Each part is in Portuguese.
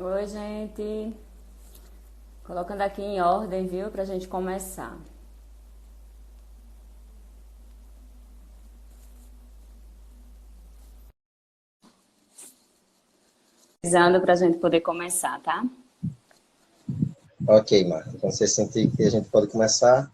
Oi, gente. Colocando aqui em ordem, viu? Pra gente começar. Avisando pra gente poder começar, tá? Ok, Marta. Então, você sente que a gente pode começar?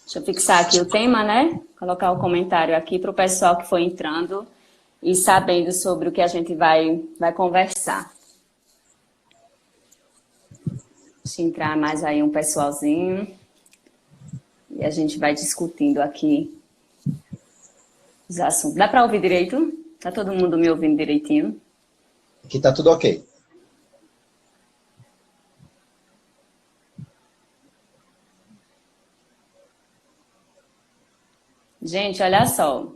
Deixa eu fixar aqui o tema, né? Colocar o comentário aqui para o pessoal que foi entrando e sabendo sobre o que a gente vai conversar. Deixa eu entrar mais aí um pessoalzinho e a gente vai discutindo aqui os assuntos. Dá para ouvir direito? Tá todo mundo me ouvindo direitinho? Aqui está tudo ok. Gente, olha só.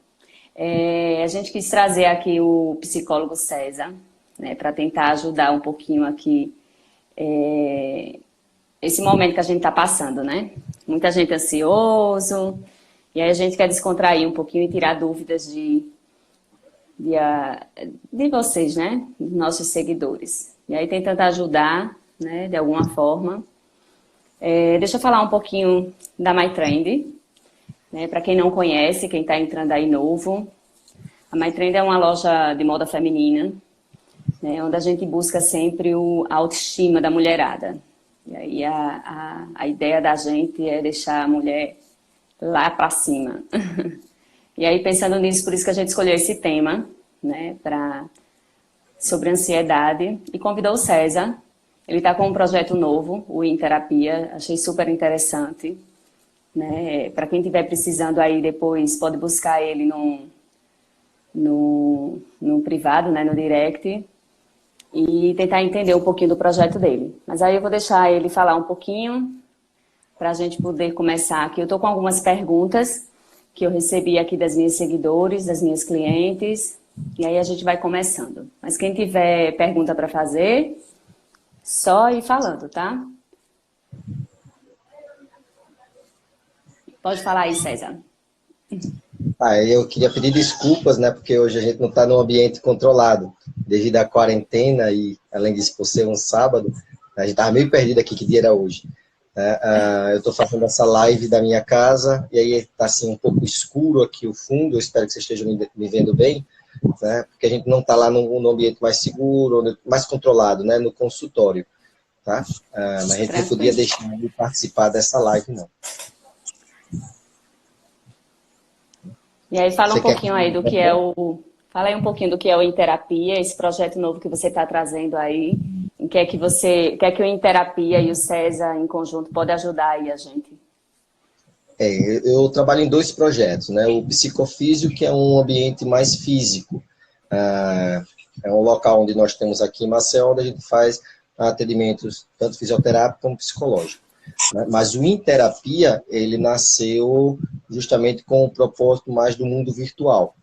A gente quis trazer aqui o psicólogo César, né, para tentar ajudar um pouquinho aqui esse momento que a gente está passando, né? Muita gente ansioso, e aí a gente quer descontrair um pouquinho e tirar dúvidas de, a- de vocês, né? Dos nossos seguidores. E aí tentando ajudar, né, de alguma forma. Deixa eu falar um pouquinho da MyTrend, né? Para quem não conhece, quem está entrando aí novo, a MyTrend é uma loja de moda feminina, né, onde a gente busca sempre a autoestima da mulherada. E aí a ideia da gente é deixar a mulher lá para cima. E aí pensando nisso, por isso que a gente escolheu esse tema, né, sobre ansiedade, e convidou o César. Ele está com um projeto novo, o In Terapia, achei super interessante. Né? Para quem estiver precisando aí depois, pode buscar ele no privado, né, no direct, e tentar entender um pouquinho do projeto dele. Mas aí eu vou deixar ele falar um pouquinho para a gente poder começar aqui. Eu estou com algumas perguntas que eu recebi aqui das minhas seguidores, das minhas clientes, e aí a gente vai começando. Mas quem tiver pergunta para fazer, só ir falando, tá? Pode falar aí, César. Eu queria pedir desculpas, né? Porque hoje a gente não está num ambiente controlado, devido à quarentena e, além disso, por ser um sábado, a gente estava meio perdido aqui, que dia era hoje. Né? Eu estou fazendo essa live da minha casa, e aí está assim, um pouco escuro aqui o fundo, eu espero que vocês estejam me vendo bem, né? Porque a gente não está lá no ambiente mais seguro, mais controlado, né? No consultório, tá? Mas a gente não podia Tranquilo. deixar de participar dessa live, não. E aí fala um Você quer pouquinho aí do que é que... o. Fala aí um pouquinho do que é o Interapia, esse projeto novo que você está trazendo aí. Em que é que você. O que é que o Interapia e o César em conjunto pode ajudar aí a gente? Eu trabalho em dois projetos, né? O Psicofísio, que é um ambiente mais físico. Ah, É um local onde nós temos aqui em Maceió, onde a gente faz atendimentos tanto fisioterápico como psicológico. Né? Mas o Interapia, ele nasceu justamente com o propósito mais do mundo virtual.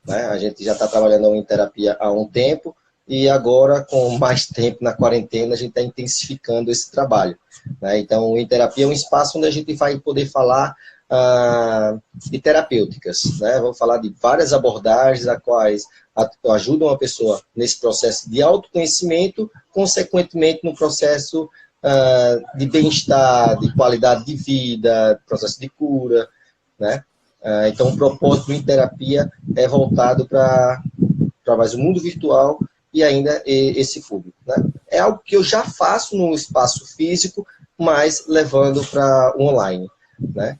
Né? A gente já está trabalhando em terapia há um tempo e agora, com mais tempo na quarentena, a gente está intensificando esse trabalho. Né? Então, o Interapia é um espaço onde a gente vai poder falar de terapêuticas. Né? Vamos falar de várias abordagens a quais ajudam a pessoa nesse processo de autoconhecimento, consequentemente no processo de bem-estar, de qualidade de vida, processo de cura, né? Então, o propósito em terapia é voltado para mais o mundo virtual e ainda esse público. Né? É algo que eu já faço no espaço físico, mas levando para o online. Né?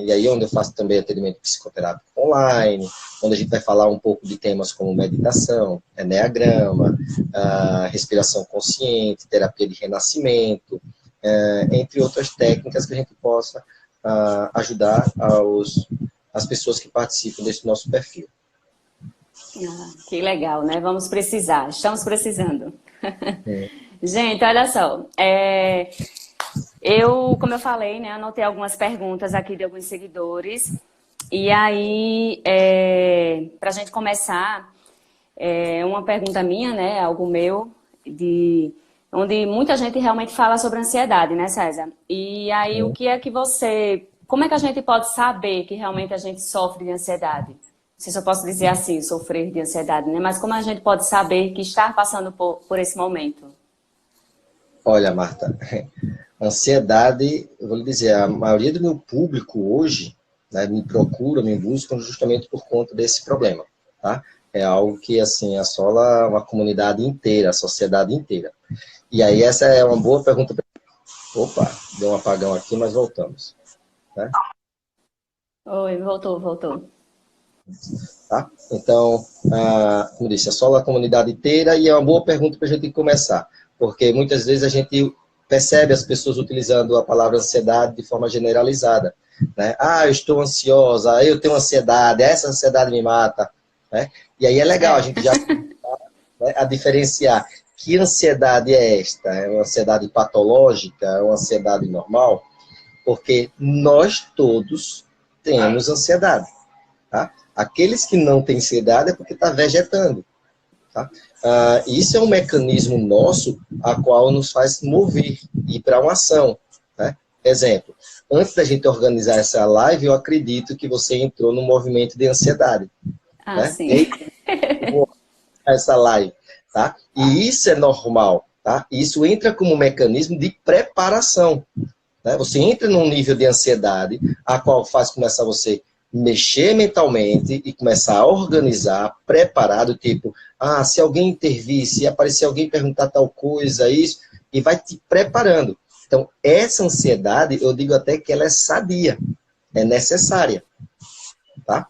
E aí onde eu faço também atendimento psicoterápico online, onde a gente vai falar um pouco de temas como meditação, eneagrama, respiração consciente, terapia de renascimento, entre outras técnicas que a gente possa ajudar as pessoas que participam desse nosso perfil. Ah, que legal, né? Vamos precisar, estamos precisando. É. Gente, olha só. Como eu falei, né, anotei algumas perguntas aqui de alguns seguidores. E aí, para a gente começar, uma pergunta minha, né, algo meu, onde muita gente realmente fala sobre ansiedade, né, César? E aí, como é que a gente pode saber que realmente a gente sofre de ansiedade? Não sei se eu posso dizer assim, sofrer de ansiedade, né? Mas como a gente pode saber que está passando por esse momento? Olha, Marta, ansiedade, eu vou lhe dizer, a maioria do meu público hoje, né, me procura, me busca justamente por conta desse problema, tá? É algo que, assim, assola uma comunidade inteira, a sociedade inteira. E aí essa é uma boa pergunta. Opa, deu um apagão aqui, mas voltamos, né? Oi, voltou. Tá? Então, como disse, assola a comunidade inteira e é uma boa pergunta para a gente começar, porque muitas vezes a gente percebe as pessoas utilizando a palavra ansiedade de forma generalizada, né? Ah, eu estou ansiosa, eu tenho ansiedade, essa ansiedade me mata, né? E aí é legal a gente já, né, a diferenciar que ansiedade é esta? É uma ansiedade patológica? É uma ansiedade normal? Porque nós todos temos ansiedade, tá? Aqueles que não têm ansiedade é porque está vegetando, tá? Isso é um mecanismo nosso a qual nos faz mover, ir para uma ação, né? Exemplo, antes da gente organizar essa live, eu acredito que você entrou no movimento de ansiedade, Ah, né? sim. E aí, essa live, tá? E isso é normal, tá? Isso entra como um mecanismo de preparação, né? Você entra num nível de ansiedade, a qual faz começar você mexer mentalmente e começar a organizar, preparado, tipo, se alguém intervir, se aparecer alguém perguntar tal coisa, isso, e vai te preparando. Então, essa ansiedade, eu digo até que ela é sadia, é necessária, tá?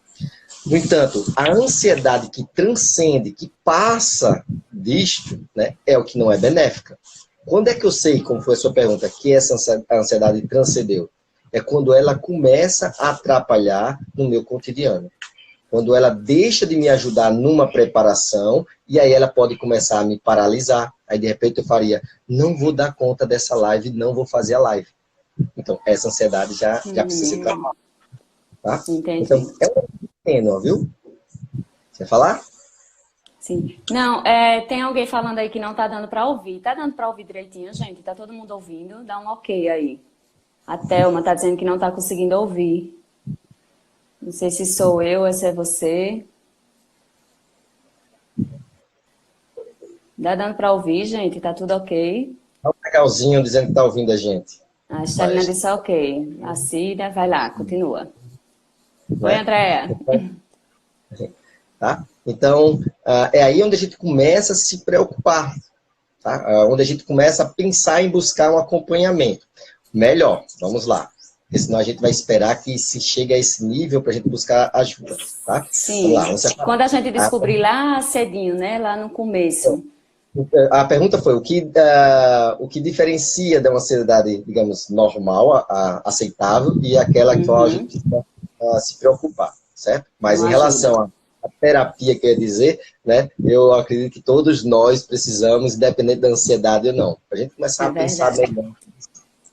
No entanto, a ansiedade que transcende, que passa disto, né, é o que não é benéfica. Quando é que eu sei, como foi a sua pergunta, que essa ansiedade transcendeu? É quando ela começa a atrapalhar no meu cotidiano. Quando ela deixa de me ajudar numa preparação, e aí ela pode começar a me paralisar. Aí, de repente, eu faria, não vou dar conta dessa live, não vou fazer a live. Então, essa ansiedade já precisa ser trabalhada. Tá? Então, Entendi. é um tênue, viu? Você vai falar? Sim. Não, tem alguém falando aí que não tá dando para ouvir. Tá dando para ouvir direitinho, gente? Tá todo mundo ouvindo? Dá um ok aí. A Thelma tá dizendo que não tá conseguindo ouvir. Não sei se sou eu ou se é você. Tá dando para ouvir, gente? Tá tudo ok? Dá um legalzinho dizendo que tá ouvindo a gente. A Estelina Mas, disse ok. A Cida, vai lá, continua. Oi, né? Andréia. Tá? Então, é aí onde a gente começa a se preocupar, tá? Onde a gente começa a pensar em buscar um acompanhamento. Melhor, vamos lá. Porque senão a gente vai esperar que se chegue a esse nível para a gente buscar ajuda, tá? Vamos lá, Sim. vamos separar. Quando a gente descobrir lá cedinho, né? Lá no começo. A pergunta foi, o que diferencia da uma ansiedade, digamos, normal, aceitável, e aquela que a gente Uhum. precisa se preocupar, certo? Mas Uma em ajuda. relação à terapia, quer dizer, né, eu acredito que todos nós precisamos, independente da ansiedade ou não, a gente começar É a pensar verdade. melhor,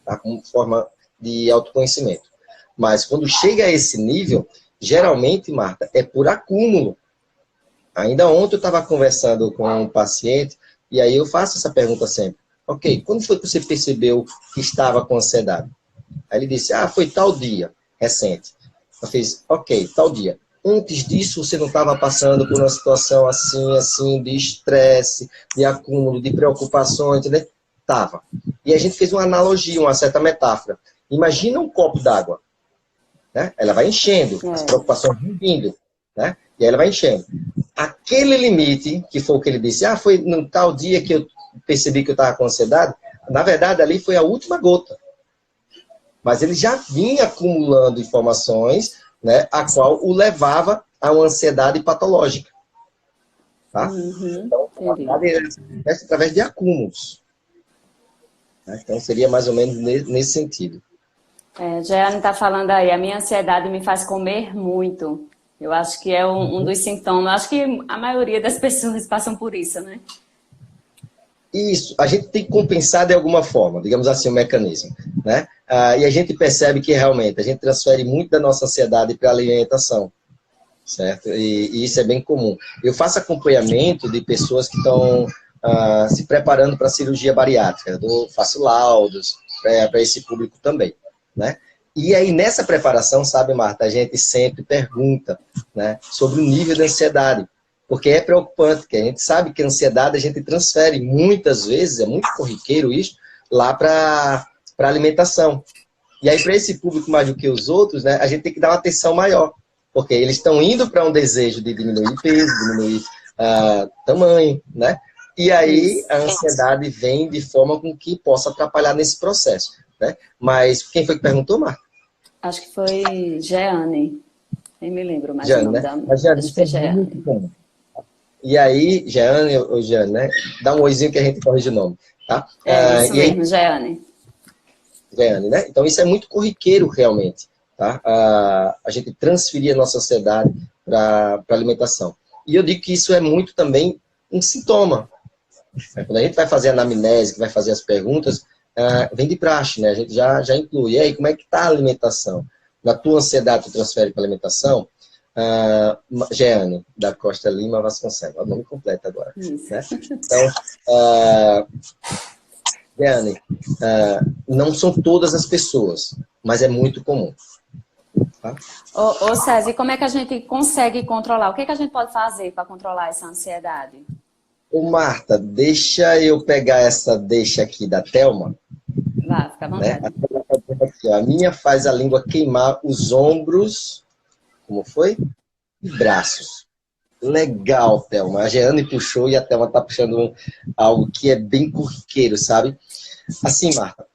tá, como forma de autoconhecimento. Mas quando chega a esse nível, geralmente, Marta, é por acúmulo. Ainda ontem eu estava conversando com um paciente e aí eu faço essa pergunta sempre. Ok, quando foi que você percebeu que estava com ansiedade? Aí ele disse, foi tal dia, recente. Eu fiz, ok, tal dia. Antes disso, você não estava passando por uma situação assim, assim, de estresse, de acúmulo, de preocupações, entendeu? Tava. E a gente fez uma analogia, uma certa metáfora. Imagina um copo d'água, né? Ela vai enchendo, as É. preocupações vão vindo, né? E aí ela vai enchendo. Aquele limite, que foi o que ele disse, foi no tal dia que eu percebi que eu estava com ansiedade, na verdade ali foi a última gota. Mas ele já vinha acumulando informações, né, a qual o levava a uma ansiedade patológica. Tá? Uhum. Então, na Entendi. verdade, é através de acúmulos. Né? Então, seria mais ou menos nesse sentido. Jeane está falando aí, a minha ansiedade me faz comer muito. Eu acho que é um dos sintomas. Acho que a maioria das pessoas passam por isso, né? Isso, a gente tem que compensar de alguma forma, digamos assim, o mecanismo, né? E a gente percebe que realmente a gente transfere muito da nossa ansiedade para a alimentação, certo? E isso é bem comum. Eu faço acompanhamento de pessoas que estão se preparando para a cirurgia bariátrica, faço laudos para esse público também, né? E aí, nessa preparação, sabe, Marta, a gente sempre pergunta, né, sobre o nível de ansiedade, porque é preocupante, que a gente sabe que a ansiedade a gente transfere muitas vezes, é muito corriqueiro isso, lá para a alimentação. E aí, para esse público mais do que os outros, né, a gente tem que dar uma atenção maior, porque eles estão indo para um desejo de diminuir peso, diminuir tamanho, né? E aí a ansiedade vem de forma com que possa atrapalhar nesse processo, né? Mas quem foi que perguntou, Marta? Acho que foi Jeane. Nem me lembro mais Jeane, o nome né? da... Mas Jeane, Acho que isso é foi muito Jeane. bom. E aí, Jeane, ou Jeane, né? Dá um oizinho que a gente corrige o nome, tá? Isso E aí, mesmo, Jeane. Jeane, né? Então isso é muito corriqueiro realmente, tá? A gente transferir a nossa ansiedade para a alimentação. E eu digo que isso é muito também um sintoma. Quando a gente vai fazer a anamnese, que vai fazer as perguntas, vem de praxe, né? A gente já inclui. E aí, como é que está a alimentação? Na tua ansiedade, tu transfere para a alimentação? Jeane, da Costa Lima Vasconcelos. É o nome completo agora. Isso. Né? Então, Jeane, não são todas as pessoas, mas é muito comum. Tá? Ô César, e como é que a gente consegue controlar? O que é que a gente pode fazer para controlar essa ansiedade? Ô Marta, deixa eu pegar essa deixa aqui da Thelma. Vá, fica à Né? vontade. A minha faz a língua queimar os ombros, como foi? E braços. Legal, Thelma. A Jeane puxou e a Thelma está puxando algo que é bem corriqueiro, sabe? Assim, Marta,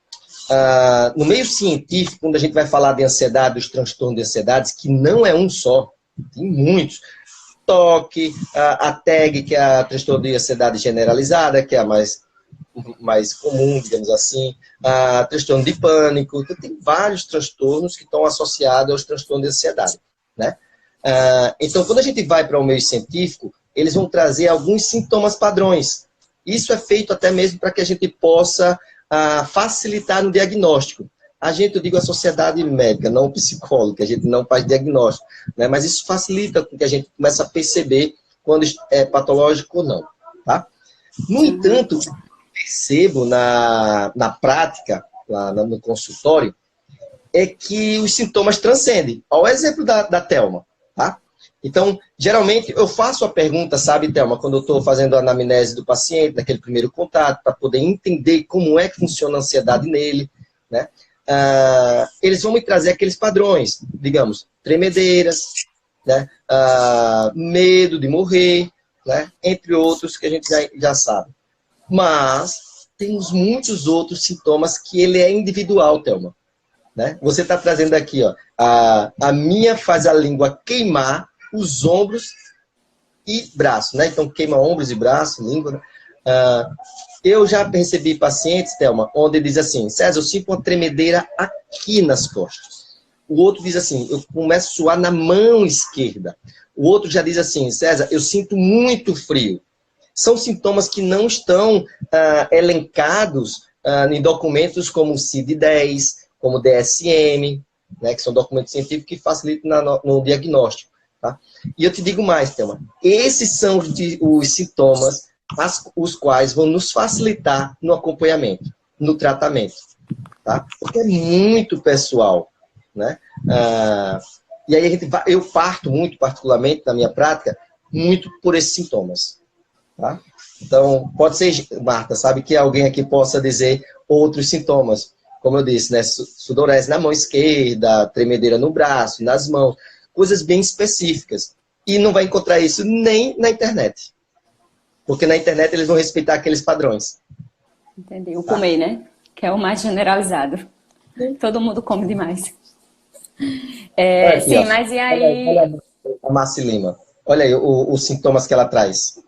no meio científico, quando a gente vai falar de ansiedade, dos transtornos de ansiedades, que não é um só, tem muitos. TOC, a TAG, que é a transtorno de ansiedade generalizada, que é a mais comum, digamos assim, a transtorno de pânico. Então, tem vários transtornos que estão associados aos transtornos de ansiedade, né? Então, quando a gente vai para o meio científico, eles vão trazer alguns sintomas padrões. Isso é feito até mesmo para que a gente possa facilitar no diagnóstico. Eu digo a sociedade médica, não o psicólogo, que a gente não faz diagnóstico, né? Mas isso facilita com que a gente comece a perceber quando é patológico ou não, tá? No entanto, percebo na prática, lá no consultório, é que os sintomas transcendem. Olha o exemplo da Thelma, tá? Então, geralmente, eu faço a pergunta, sabe, Thelma, quando eu estou fazendo a anamnese do paciente, naquele primeiro contato, para poder entender como é que funciona a ansiedade nele, né? Eles vão me trazer aqueles padrões, digamos, tremedeiras, né? Medo de morrer, né? Entre outros que a gente já sabe. Mas temos muitos outros sintomas que ele é individual, Thelma. Né? Você está trazendo aqui, ó, a minha faz a língua queimar os ombros e braços, né? Então queima ombros e braços, língua, né? Eu já percebi pacientes, Thelma, onde diz assim, César, eu sinto uma tremedeira aqui nas costas. O outro diz assim, eu começo a suar na mão esquerda. O outro já diz assim, César, eu sinto muito frio. São sintomas que não estão elencados em documentos como o CID-10, como o DSM, né, que são documentos científicos que facilitam no diagnóstico. Tá? E eu te digo mais, Thelma, esses são os sintomas os quais vão nos facilitar no acompanhamento, no tratamento. Tá? Porque é muito pessoal. Né? E aí eu parto muito, particularmente na minha prática, muito por esses sintomas. Tá? Então, pode ser, Marta, sabe que alguém aqui possa dizer outros sintomas. Como eu disse, né? Sudorese na mão esquerda, tremedeira no braço, nas mãos, coisas bem específicas. E não vai encontrar isso nem na internet. Porque na internet eles vão respeitar aqueles padrões. Entendi. O comer, né? Que é o mais generalizado. Todo mundo come demais. Aqui, sim, ó. mas e aí... Olha a Marci Lima. Olha aí os sintomas que ela traz.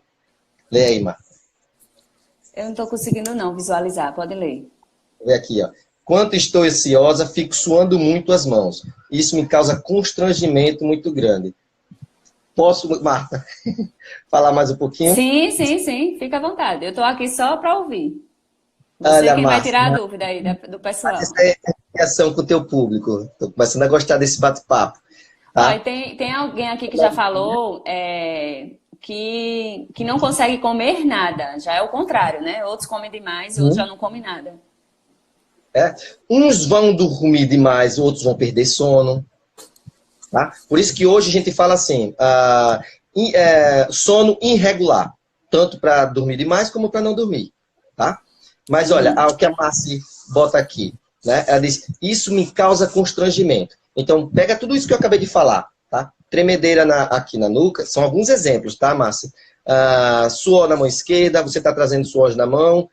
Lê aí, Marta. Eu não estou conseguindo não visualizar. Pode ler. Vê aqui, ó. Quando estou ansiosa, fico suando muito as mãos. Isso me causa constrangimento muito grande. Posso, Marta, falar mais um pouquinho? Sim, sim, sim, fica à vontade. Eu estou aqui só para ouvir. Você Olha, quem vai Marta, tirar a dúvida aí do pessoal. essa é a reação com o teu público. Estou começando a gostar desse bate-papo, Ó, e tá? tem alguém aqui que já falou que não consegue comer nada. Já é o contrário, né? Outros comem demais e outros já não comem nada. É. Uns vão dormir demais, outros vão perder sono. Tá? Por isso que hoje a gente fala assim, sono irregular, tanto para dormir demais como para não dormir. Tá? Mas olha, o que a Marci bota aqui, né? Ela diz, isso me causa constrangimento. Então, pega tudo isso que eu acabei de falar, tá? Tremedeira aqui na nuca, são alguns exemplos, tá, Márcia? Suor na mão esquerda, você está trazendo suor na mão.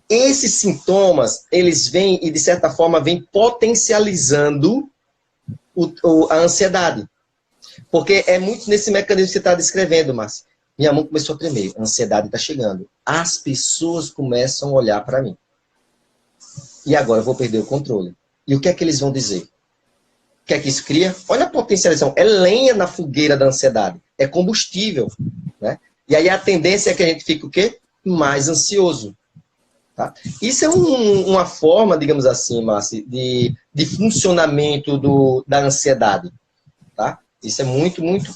Esses sintomas, eles vêm e, de certa forma, vêm potencializando a ansiedade. Porque é muito nesse mecanismo que você está descrevendo, Márcia. Minha mão começou a tremer, a ansiedade está chegando. As pessoas começam a olhar para mim. E agora eu vou perder o controle. E o que é que eles vão dizer? O que é que isso cria? Olha a potencialização. É lenha na fogueira da ansiedade. É combustível. Né? E aí a tendência é que a gente fique o quê? Mais ansioso. Tá? Isso é uma forma, digamos assim, Márcia, de funcionamento da ansiedade. Tá? Isso é muito, muito...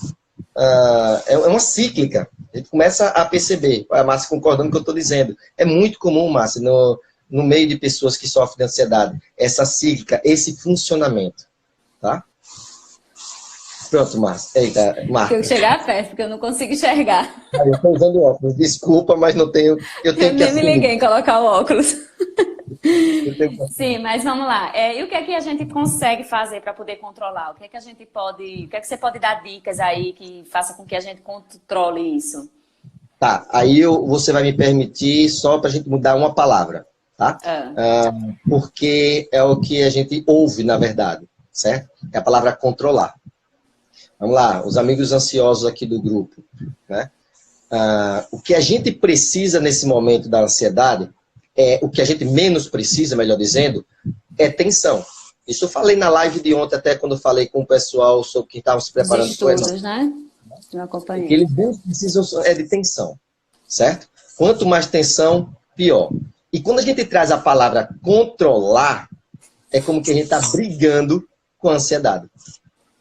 é uma cíclica. A gente começa a perceber. A Márcia concordando com o que eu estou dizendo. É muito comum, Márcia, no meio de pessoas que sofrem de ansiedade, essa cíclica, esse funcionamento. Tá? Pronto, Márcia. Eita, Marta. Eu chegar perto, porque eu não consigo enxergar. Eu estou usando óculos. Desculpa, mas não tenho... Eu tenho Eu que nem me liguei em colocar o óculos. Sim, mas vamos lá. E o que é que a gente consegue fazer para poder controlar? O que é que a gente pode... O que é que você pode dar dicas aí que faça com que a gente controle isso? Tá, aí você vai me permitir só para a gente mudar uma palavra, tá? Porque é o que a gente ouve, na verdade, certo? É a palavra controlar. Vamos lá, os amigos ansiosos aqui do grupo, né? O que a gente precisa nesse momento da ansiedade, o que a gente menos precisa, melhor dizendo, é tensão. Isso eu falei na live de ontem, até quando eu falei com o pessoal sobre que estavam se preparando. Os estudos, né? Eu acompanhei. O que eles menos precisam é de tensão, certo? Quanto mais tensão, pior. E quando a gente traz a palavra controlar, é como que a gente está brigando com a ansiedade.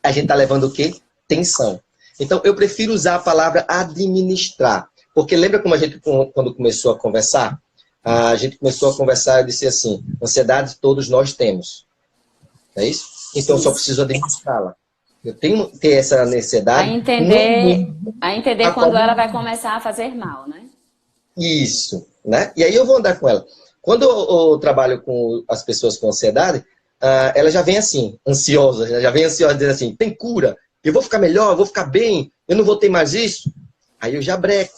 A gente está levando o quê? Tensão. Então, eu prefiro usar a palavra administrar. Porque lembra como a gente, quando começou a conversar? A gente começou a conversar e disse assim, ansiedade todos nós temos. Não é isso? Então, eu só preciso administrá-la. Eu tenho que ter essa necessidade. A entender quando ela vai começar a fazer mal, né? Isso, né? E aí eu vou andar com ela. Quando eu trabalho com as pessoas com ansiedade, ela já vem assim, ansiosa, já vem ansiosa, dizendo assim, tem cura, eu vou ficar melhor, eu vou ficar bem, eu não vou ter mais isso. Aí eu já breco,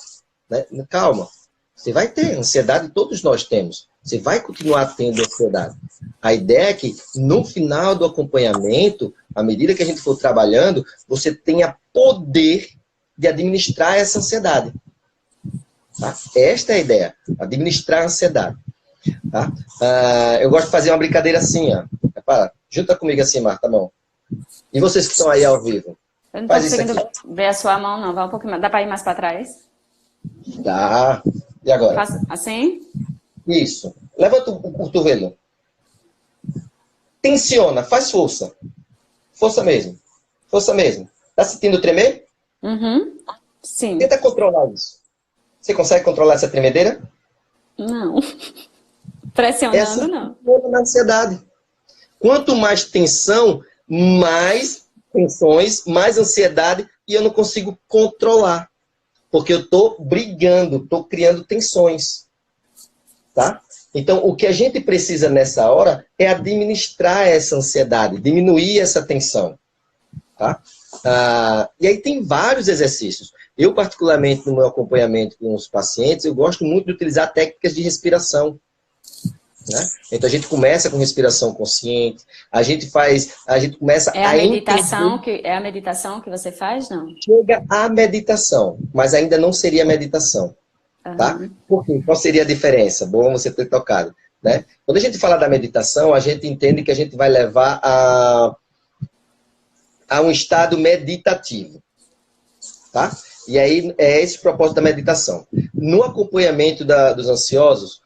né? Calma, você vai ter ansiedade, todos nós temos. Você vai continuar tendo ansiedade. A ideia é que no final do acompanhamento, à medida que a gente for trabalhando, você tenha poder de administrar essa ansiedade. Tá? Esta é a ideia, administrar a ansiedade. Tá? Eu gosto de fazer uma brincadeira assim, ó. Junta comigo assim, Marta, a mão. E vocês que estão aí ao vivo? Eu não estou conseguindo ver a sua mão, não. Vai um pouquinho mais. Dá para ir mais para trás? Dá. E agora? Faço assim? Isso. Levanta o cotovelo. Tensiona, faz força. Força mesmo. Força mesmo. Tá sentindo tremer? Uhum. Sim. Tenta controlar isso. Você consegue controlar essa tremedeira? Não. Pressionando, não. Na ansiedade. Quanto mais tensão, mais tensões, mais ansiedade, e eu não consigo controlar. Porque eu estou brigando, estou criando tensões. Tá? Então, o que a gente precisa nessa hora é administrar essa ansiedade, diminuir essa tensão. Tá? E aí tem vários exercícios. Eu, particularmente, no meu acompanhamento com os pacientes, eu gosto muito de utilizar técnicas de respiração. Né? Então, a gente começa com respiração consciente, a gente começa a meditação é a meditação que você faz, não? Chega a meditação, mas ainda não seria meditação. Tá? Por quê? Qual seria a diferença? Bom você ter tocado. Né? Quando a gente fala da meditação, a gente entende que a gente vai levar a um estado meditativo. tá? E aí é esse o propósito da meditação. No acompanhamento dos ansiosos,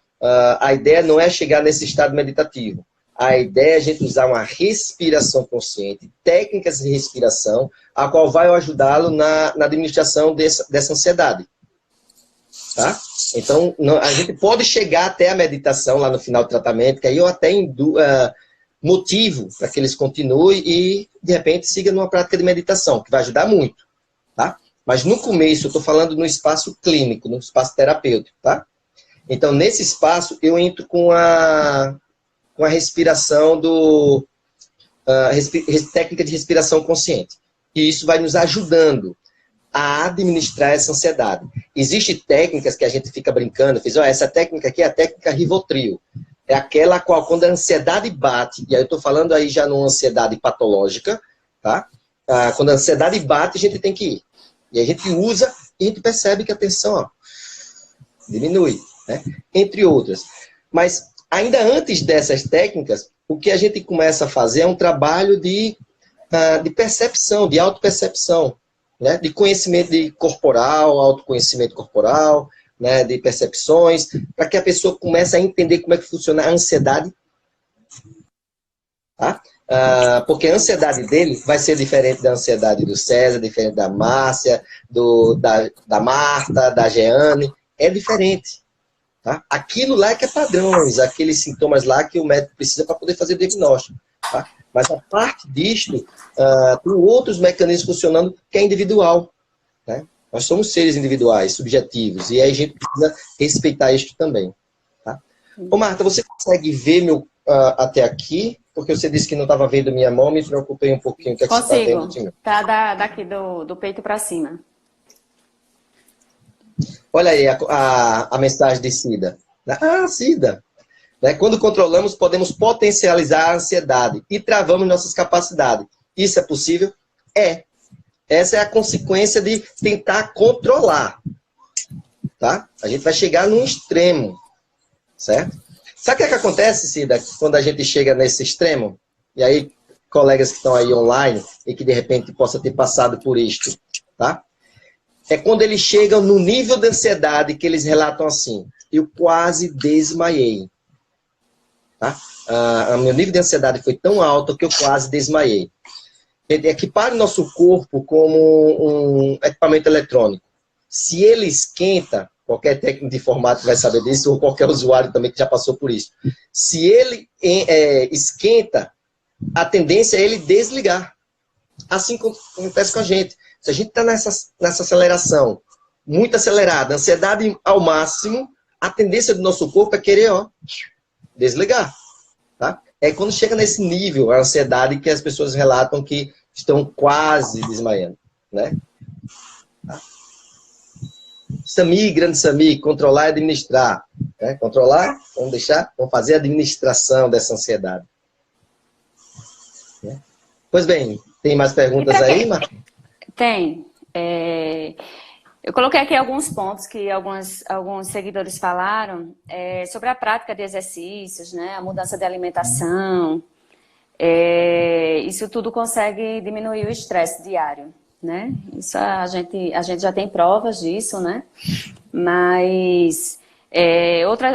a ideia não é chegar nesse estado meditativo. A ideia é a gente usar uma respiração consciente, técnicas de respiração, a qual vai ajudá-lo na administração dessa ansiedade. Tá? Então, a gente pode chegar até a meditação lá no final do tratamento, que aí eu até motivo para que eles continuem e, de repente, sigam numa prática de meditação, que vai ajudar muito. Tá? Mas no começo, eu estou falando no espaço clínico, no espaço terapêutico. Tá? Então, nesse espaço, eu entro com a respiração técnica de respiração consciente. E isso vai nos ajudando a administrar essa ansiedade. Existem técnicas que a gente fica brincando, essa técnica aqui é a técnica Rivotril. É aquela qual, quando a ansiedade bate, e aí eu estou falando aí já numa ansiedade patológica, tá? Quando a ansiedade bate, a gente tem que ir. E a gente usa e a gente percebe que a tensão diminui, né? Entre outras. Mas ainda antes dessas técnicas, o que a gente começa a fazer é um trabalho de percepção, de autopercepção, né? De conhecimento corporal, autoconhecimento corporal, né? De percepções, para que a pessoa comece a entender como é que funciona a ansiedade. Tá? Porque a ansiedade dele vai ser diferente da ansiedade do César, diferente da Márcia, da Marta, da Jeane. É diferente. Tá? Aquilo lá é que é padrões, aqueles sintomas lá que o médico precisa para poder fazer o diagnóstico. Tá? Mas a parte disto, tem outros mecanismos funcionando que é individual. Né? Nós somos seres individuais, subjetivos, e aí a gente precisa respeitar isto também. Tá? Ô Marta, você consegue ver até aqui? Porque você disse que não estava vendo minha mão, me preocupei um pouquinho. O que é que você está vendo de mim? Tá daqui do peito para cima. Olha aí a mensagem de Cida. Cida. Né? Quando controlamos, podemos potencializar a ansiedade e travamos nossas capacidades. Isso é possível? É. Essa é a consequência de tentar controlar. Tá? A gente vai chegar num extremo. Certo? Sabe o que acontece, Cida, quando a gente chega nesse extremo? E aí, colegas que estão aí online e que de repente possa ter passado por isto, tá? É quando eles chegam no nível de ansiedade que eles relatam assim: eu quase desmaiei. Tá? Meu nível de ansiedade foi tão alto que eu quase desmaiei. Equipare o nosso corpo como um equipamento eletrônico. Se ele esquenta, qualquer técnico de informática vai saber disso, ou qualquer usuário também que já passou por isso. Se ele esquenta, a tendência é ele desligar. Assim como acontece com a gente. Se a gente está nessa aceleração, muito acelerada, ansiedade ao máximo, a tendência do nosso corpo é querer desligar. Tá? É quando chega nesse nível, a ansiedade, que as pessoas relatam que estão quase desmaiando. Né? Tá? SAMI, grande SAMI, controlar e administrar. Né? Controlar, vamos fazer a administração dessa ansiedade. Né? Pois bem, tem mais perguntas aí, Marta? Tem. Eu coloquei aqui alguns pontos que alguns seguidores falaram sobre a prática de exercícios, né? A mudança de alimentação. Isso tudo consegue diminuir o estresse diário, né? Isso a gente já tem provas disso, né? Mas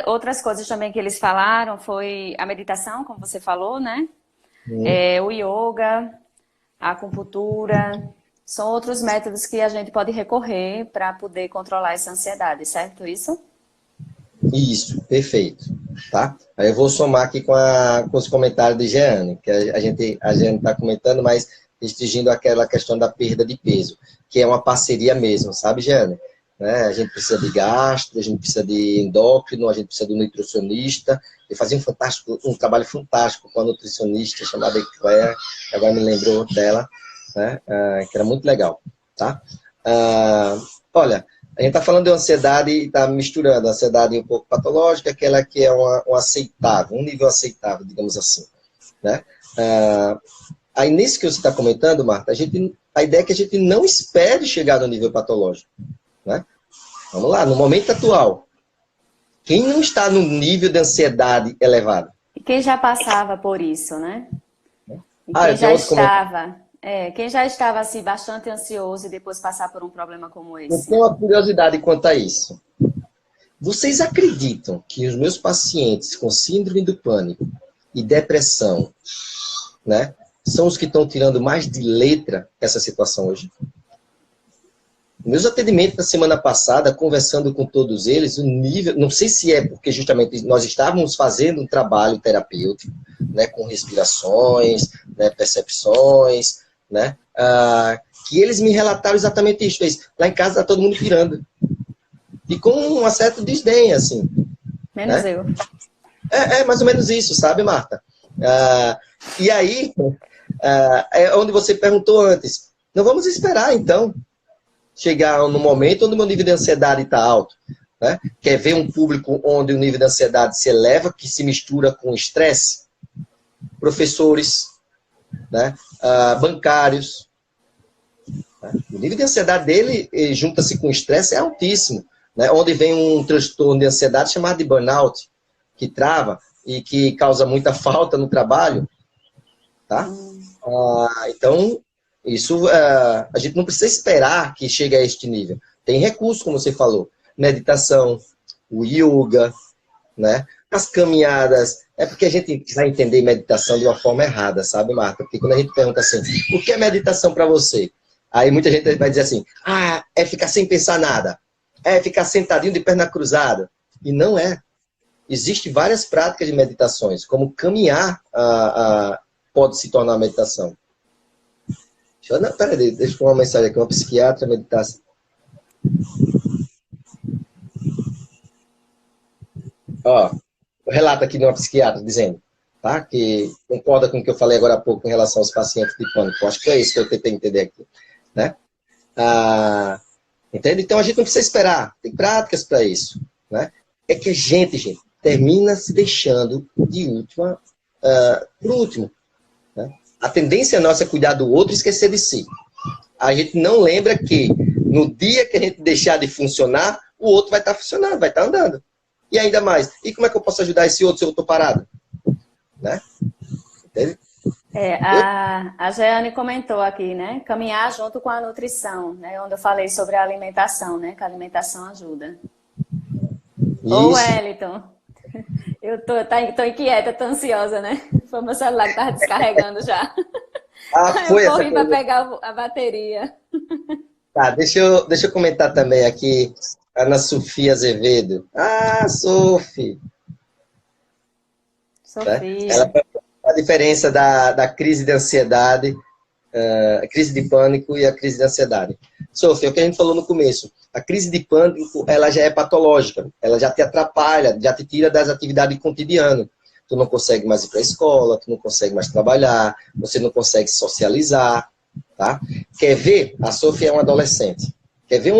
outras coisas também que eles falaram foi a meditação, como você falou, né? O yoga, a acupuntura. São outros métodos que a gente pode recorrer para poder controlar essa ansiedade, certo isso? Isso, perfeito. Tá? Aí eu vou somar aqui com os comentários de Jeane, que a gente está comentando, mas restringindo aquela questão da perda de peso, que é uma parceria mesmo, sabe, Jeane? Né? A gente precisa de gastro, a gente precisa de endócrino, a gente precisa de um nutricionista. Eu fazia um trabalho fantástico com a nutricionista chamada Eclair, que agora me lembrou dela, né? Que era muito legal. Tá? Olha, a gente está falando de ansiedade e está misturando a ansiedade um pouco patológica, aquela que é um aceitável, um nível aceitável, digamos assim. Né? Aí, nisso que você está comentando, Marta, a ideia é que a gente não espere chegar no nível patológico. Né? Vamos lá, no momento atual, quem não está no nível de ansiedade elevado? E quem já passava por isso, né? E quem já estava Quem já estava assim, bastante ansioso e depois passar por um problema como Eu esse? tenho uma curiosidade quanto a isso. Vocês acreditam que os meus pacientes com síndrome do pânico e depressão, né, são os que estão tirando mais de letra essa situação hoje? Meus atendimentos da semana passada, conversando com todos eles, o nível, não sei se é porque justamente nós estávamos fazendo um trabalho terapêutico, né, com respirações, né, percepções, né, que eles me relataram exatamente isso. Lá em casa está todo mundo pirando. E com um certo desdém, assim. Menos Né? eu. É mais ou menos isso, sabe, Marta? E aí, é onde você perguntou antes. Não vamos esperar, então, chegar no momento onde o meu nível de ansiedade está alto. Né? Quer ver um público onde o nível de ansiedade se eleva, que se mistura com estresse? Professores, né? Bancários. Né? O nível de ansiedade dele, junta-se com estresse, é altíssimo. Né? Onde vem um transtorno de ansiedade chamado de burnout, que trava e que causa muita falta no trabalho. Tá? Então, isso a gente não precisa esperar que chegue a este nível. Tem recursos, como você falou. Meditação, o yoga, né? As caminhadas. É porque a gente vai entender meditação de uma forma errada, sabe, Marta? Porque quando a gente pergunta assim, o que é meditação para você? Aí muita gente vai dizer assim, é ficar sem pensar nada. É ficar sentadinho de perna cruzada. E não é. Existem várias práticas de meditações, como caminhar pode se tornar meditação. Peraí, deixa eu falar uma mensagem aqui. Uma psiquiatra meditação. Ó, o relato aqui de uma psiquiatra dizendo, tá? Que concorda com o que eu falei agora há pouco em relação aos pacientes de pânico. Acho que é isso que eu tentei entender aqui. Né? Entende? Então a gente não precisa esperar. Tem práticas para isso. Né? É que a gente, termina se deixando de última por último. Né? A tendência nossa é cuidar do outro e esquecer de si. A gente não lembra que no dia que a gente deixar de funcionar, o outro vai estar funcionando, vai estar andando. E ainda mais, e como é que eu posso ajudar esse outro se eu estou parado? Né? Entende? A Jeane comentou aqui, né? Caminhar junto com a nutrição, né? Onde eu falei sobre a alimentação, né? Que a alimentação ajuda. Isso. Ô, Wellington, eu tô inquieta, tô ansiosa, né? Foi meu celular que tava descarregando já. Foi eu corri para pegar a bateria. Tá, deixa eu comentar também aqui, Ana Sofia Azevedo. Sophie. Sofia. Ela a diferença da crise de ansiedade, a crise de pânico e a crise de ansiedade. Sophie, é o que a gente falou no começo. A crise de pânico, ela já é patológica. Ela já te atrapalha, já te tira das atividades cotidianas. Tu não consegue mais ir para a escola, tu não consegue mais trabalhar, você não consegue socializar. Tá? Quer ver? A Sophie é uma adolescente. Quer ver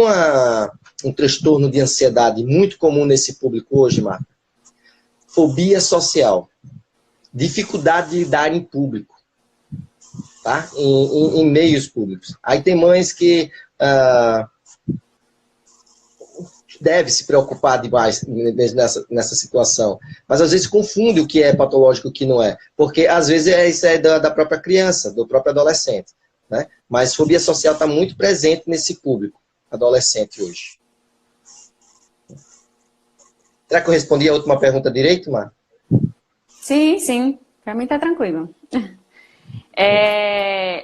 um transtorno de ansiedade muito comum nesse público hoje, Marco? Fobia social. Dificuldade de lidar em público. Tá? Em meios públicos. Aí tem mães que deve se preocupar demais nessa situação. Mas às vezes confunde o que é patológico e o que não é. Porque às vezes isso é da própria criança, do próprio adolescente. Né? Mas fobia social está muito presente nesse público adolescente hoje. Será que eu respondi a última pergunta direito, Mar? Sim. Para mim tá tranquilo.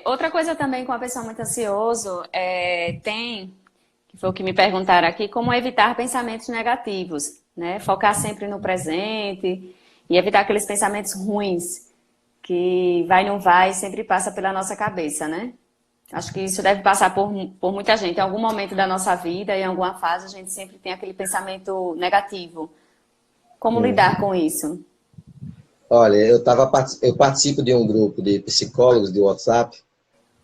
Outra coisa também com a pessoa muito ansioso que foi o que me perguntaram aqui, como evitar pensamentos negativos, né? Focar sempre no presente e evitar aqueles pensamentos ruins que vai, não vai, sempre passa pela nossa cabeça, né? Acho que isso deve passar por muita gente. Em algum momento da nossa vida, em alguma fase, a gente sempre tem aquele pensamento negativo. Como lidar com isso? Olha, eu participo de um grupo de psicólogos de WhatsApp,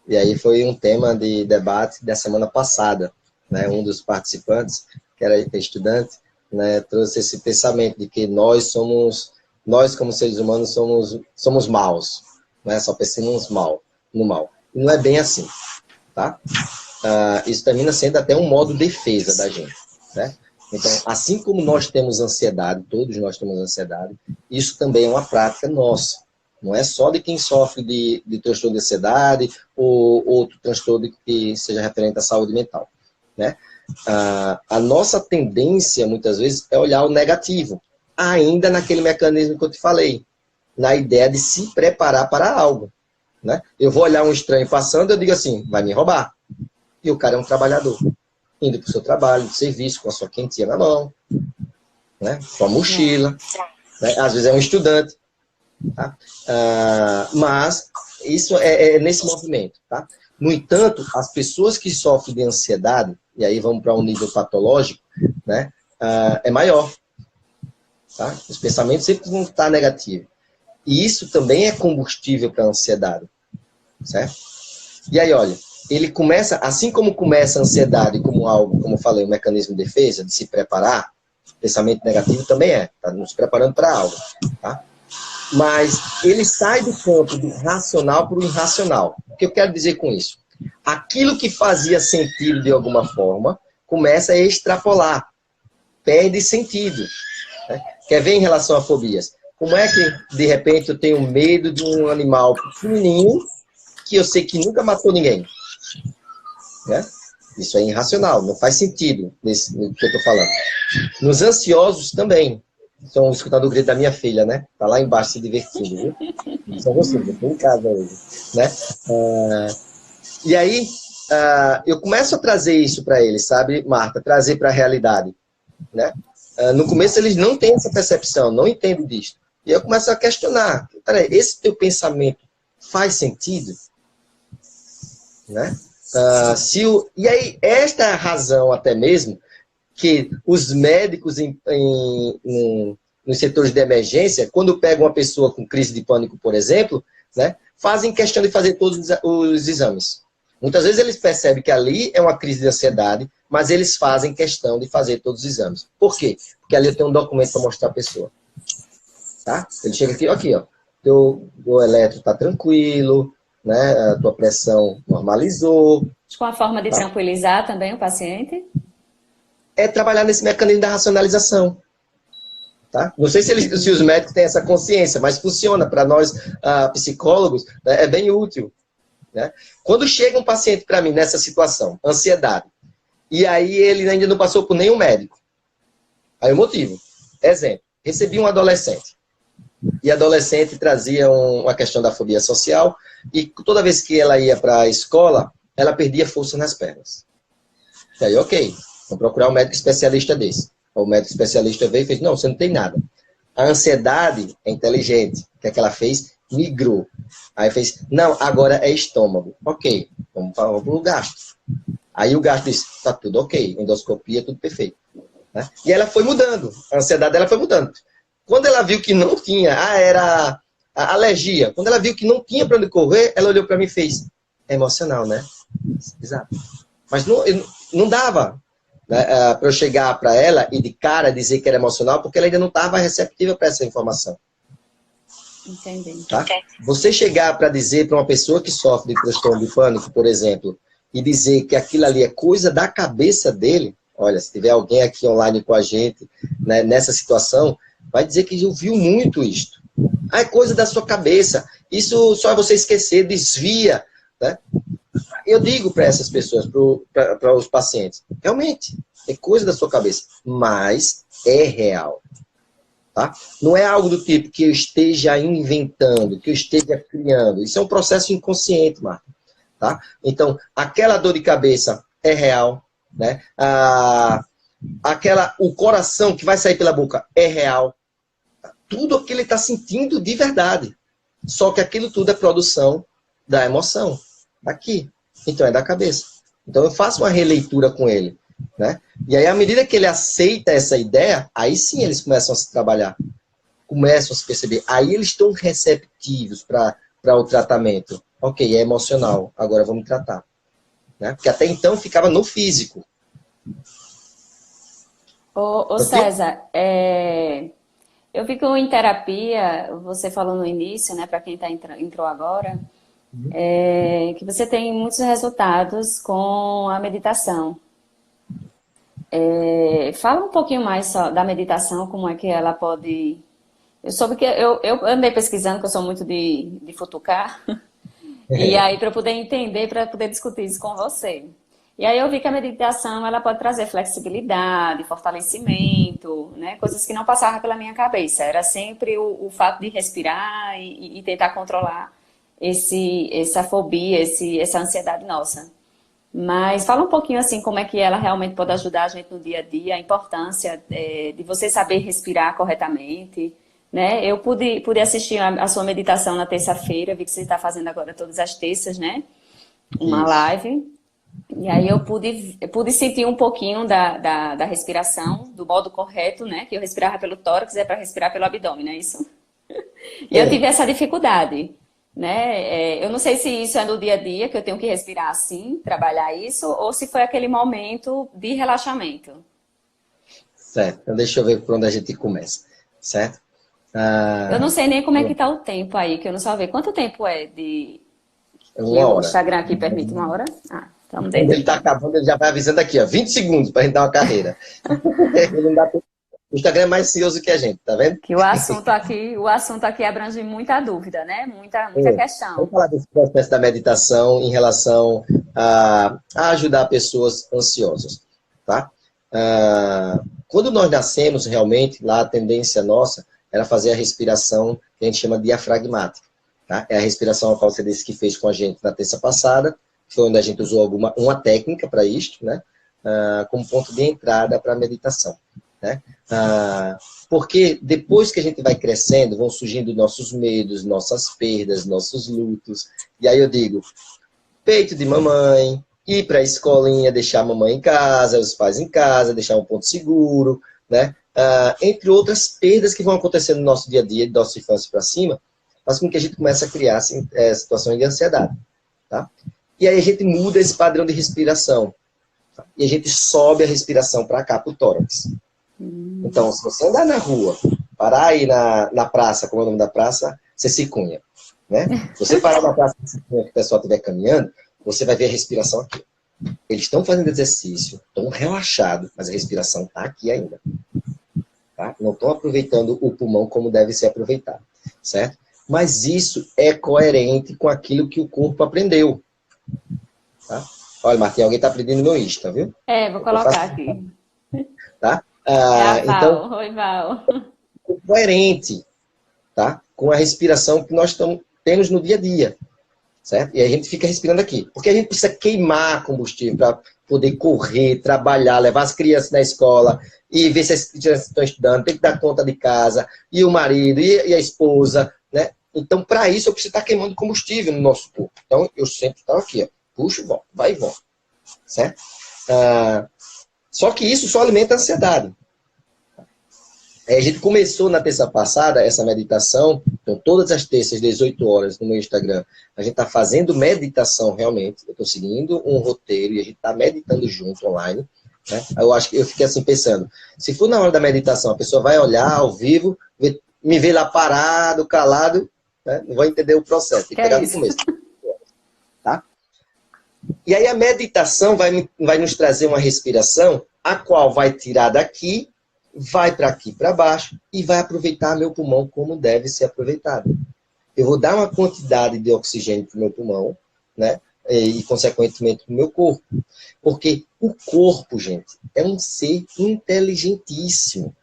e aí foi um tema de debate da semana passada. Né? Um dos participantes, que era estudante, né, trouxe esse pensamento de que nós como seres humanos, somos maus. Né? Só pensamos no mal. E não é bem assim. Tá? Isso termina sendo até um modo de defesa da gente. Né? Então, assim como nós temos ansiedade, todos nós temos ansiedade, isso também é uma prática nossa. Não é só de quem sofre de transtorno de ansiedade ou outro transtorno que seja referente à saúde mental, né? A nossa tendência, muitas vezes, é olhar o negativo, ainda naquele mecanismo que eu te falei, na ideia de se preparar para algo, né? Eu vou olhar um estranho passando, eu digo assim, vai me roubar. E o cara é um trabalhador, indo para o seu trabalho, de serviço, com a sua quentinha na mão, né? Com a mochila, né? Às vezes é um estudante, tá? Mas isso é nesse movimento, tá? No entanto, as pessoas que sofrem de ansiedade, e aí vamos para um nível patológico, né? É maior, tá? Os pensamentos sempre vão estar negativos. E isso também é combustível para a ansiedade, certo? E aí, olha, ele começa, assim como começa a ansiedade como algo, como eu falei, um mecanismo de defesa, de se preparar, pensamento negativo também tá nos preparando para algo, tá? Mas ele sai do campo do racional para o irracional. O que eu quero dizer com isso? Aquilo que fazia sentido de alguma forma, começa a extrapolar, perde sentido, né? Quer ver em relação a fobias? Como é que, de repente, eu tenho medo de um animal pequenininho que eu sei que nunca matou ninguém, né? Isso é irracional, não faz sentido no que eu estou falando. Nos ansiosos também. Estão escutando o grito da minha filha, né? Tá lá embaixo se divertindo, viu? São vocês, eu tô em casa hoje, né? E aí, eu começo a trazer isso para eles, sabe, Marta? Trazer para a realidade, né? No começo eles não têm essa percepção, não entendem disso. E eu começo a questionar. Peraí, esse teu pensamento faz sentido? Né? E aí, esta é a razão até mesmo que os médicos nos setores de emergência, quando pegam uma pessoa com crise de pânico, por exemplo, né, fazem questão de fazer todos os exames. Muitas vezes eles percebem que ali é uma crise de ansiedade, mas eles fazem questão de fazer todos os exames. Por quê? Porque ali eu tenho um documento para mostrar a pessoa. Tá? Ele chega aqui, ó, teu eletro está tranquilo, né, a tua pressão normalizou. Com a forma de tranquilizar também o paciente? É trabalhar nesse mecanismo da racionalização. Tá? Não sei se os médicos têm essa consciência, mas funciona. Para nós, psicólogos, né, é bem útil. Né? Quando chega um paciente para mim nessa situação, ansiedade, e aí ele ainda não passou por nenhum médico, aí o motivo. Exemplo, recebi um adolescente. E a adolescente trazia uma questão da fobia social, e toda vez que ela ia para a escola, ela perdia força nas pernas. E aí, ok, vamos procurar um médico especialista desse. O médico especialista veio e fez, não, você não tem nada. A ansiedade é inteligente. O que é que ela fez? Migrou. Aí fez, não, agora é estômago. Ok, vamos para o gastro. Aí o gastro disse, tá tudo ok, endoscopia, tudo perfeito. Né? E ela foi mudando, a ansiedade dela foi mudando. Quando ela viu que não tinha, era a alergia. Quando ela viu que não tinha para onde correr, ela olhou para mim e fez, é emocional, né? Exato. Mas não dava, né, para eu chegar para ela e de cara dizer que era emocional, porque ela ainda não estava receptiva para essa informação. Entendi. Tá? Você chegar para dizer para uma pessoa que sofre de transtorno de pânico, por exemplo, e dizer que aquilo ali é coisa da cabeça dele, olha, se tiver alguém aqui online com a gente, né, nessa situação, vai dizer que ouviu muito isto. Ah, é coisa da sua cabeça. Isso só é você esquecer, desvia. Né? Eu digo para essas pessoas, para os pacientes, realmente, é coisa da sua cabeça, mas é real. Tá? Não é algo do tipo que eu esteja inventando, que eu esteja criando. Isso é um processo inconsciente, Marta. Tá? Então, aquela dor de cabeça é real. Né? O coração que vai sair pela boca é real. Tudo o que ele está sentindo de verdade. Só que aquilo tudo é produção da emoção. Aqui. Então é da cabeça. Então eu faço uma releitura com ele. Né? E aí, à medida que ele aceita essa ideia, aí sim eles começam a se trabalhar. Começam a se perceber. Aí eles estão receptivos para o tratamento. Ok, é emocional. Agora vamos tratar. Né? Porque até então ficava no físico. Ô César, eu fico em terapia, você falou no início, né, para quem entrou agora, que você tem muitos resultados com a meditação. Fala um pouquinho mais só da meditação, como é que ela pode Eu soube que eu andei pesquisando, que eu sou muito de futucar, e aí para eu poder entender, para poder discutir isso com você. E aí eu vi que a meditação ela pode trazer flexibilidade, fortalecimento, né? Coisas que não passavam pela minha cabeça. Era sempre o fato de respirar e tentar controlar essa fobia, essa ansiedade nossa. Mas fala um pouquinho assim como é que ela realmente pode ajudar a gente no dia a dia, a importância de você saber respirar corretamente, né? Eu pude assistir a sua meditação na terça-feira, vi que você está fazendo agora todas as terças, né? Uma Isso. live. E aí eu pude sentir um pouquinho da respiração, do modo correto, né? Que eu respirava pelo tórax, é para respirar pelo abdômen, não é isso? E eu tive É, essa dificuldade, né? Eu não sei se isso é no dia a dia, que eu tenho que respirar assim, trabalhar isso, ou se foi aquele momento de relaxamento. certo. Então, deixa eu ver por onde a gente começa, certo? Eu não Ah, sei nem como é que tá o tempo aí, que eu não salvei. Quanto tempo é é que uma o hora. Instagram aqui permite 1 hora? Ah, estamos Quando dentro ele do está tempo. acabando, ele já vai avisando aqui, ó, 20 segundos para a gente dar uma carreira. Ele não dá tempo. O Instagram é mais ansioso que a gente, tá vendo? Que o assunto aqui abrange muita dúvida, né? Muita É. Vamos questão. falar desse processo da meditação em relação a ajudar pessoas ansiosas, tá? Quando nós nascemos, realmente, lá a tendência nossa era fazer a respiração que a gente chama diafragmática, tá? É a respiração a qual você disse que fez com a gente na terça passada, foi onde a gente usou uma técnica para isto, né? Como ponto de entrada para a meditação, né? Porque depois que a gente vai crescendo, vão surgindo nossos medos, nossas perdas, nossos lutos. E aí eu digo, peito de mamãe, ir para a escolinha, deixar a mamãe em casa, os pais em casa, deixar um ponto seguro, né? Entre outras perdas que vão acontecendo no nosso dia a dia, de nossa infância para cima, faz com que a gente comece a criar assim, situações de ansiedade, tá? E aí a gente muda esse padrão de respiração. Tá? E a gente sobe a respiração para cá, para o tórax. Então, se você andar na rua, parar aí na praça, como é o nome da praça? Cecicunha, né? Se você parar na praça Cecicunha, que o pessoal estiver caminhando, você vai ver a respiração aqui. Eles estão fazendo exercício, estão relaxados, mas a respiração está aqui ainda. Tá? Não estão aproveitando o pulmão como deve ser aproveitado, certo? Mas isso é coerente com aquilo que o corpo aprendeu. Tá? Olha, Martinha, alguém está pedindo meu Insta, viu? Vou Eu faço, colocar aqui. tá? É a Então, Val. Oi, Val. é coerente, tá? Com a respiração que nós temos no dia a dia, certo? E a gente fica respirando aqui. Porque a gente precisa queimar combustível para poder correr, trabalhar, levar as crianças na escola e ver se as crianças estão estudando, tem que dar conta de casa, e o marido, e a esposa, né? Então, para isso, eu preciso estar queimando combustível no nosso corpo. Então, eu sempre estou aqui, ó. Puxo, volto, vai e volta, certo? Só que isso só alimenta a ansiedade. A gente começou na terça passada essa meditação, então todas as terças, 18 horas, no meu Instagram, a gente está fazendo meditação realmente. Eu estou seguindo um roteiro e a gente está meditando junto online. Né? Eu acho que eu fiquei assim pensando, se for na hora da meditação, a pessoa vai olhar ao vivo, me ver lá parado, calado, né? Não vai entender o processo, tem Que que é pegar do isso? começo. Tá? E aí a meditação vai nos trazer uma respiração, a qual vai tirar daqui, vai para aqui, para baixo, e vai aproveitar meu pulmão como deve ser aproveitado. Eu vou dar uma quantidade de oxigênio para o meu pulmão, né? E, consequentemente, para o meu corpo. Porque o corpo, gente, é um ser inteligentíssimo.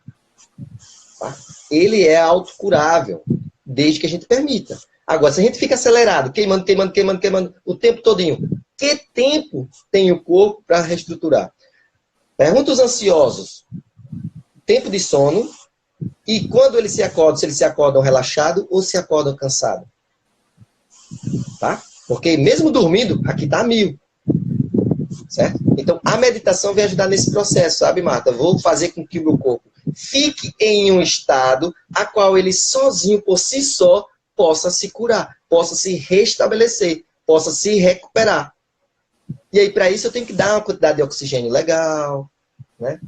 Tá? Ele é autocurável, desde que a gente permita. Agora, se a gente fica acelerado, queimando o tempo todinho, que tempo tem o corpo para reestruturar? Pergunta os ansiosos. Tempo de sono e quando eles se acordam, se eles se acordam relaxados ou se acordam cansados. Tá? Porque mesmo dormindo, aqui está 1000. Certo? Então, a meditação vem ajudar nesse processo, sabe, Marta? Vou fazer com que o meu corpo fique em um estado a qual ele sozinho, por si só, possa se curar, possa se restabelecer, possa se recuperar. E aí, para isso, eu tenho que dar uma quantidade de oxigênio legal, né?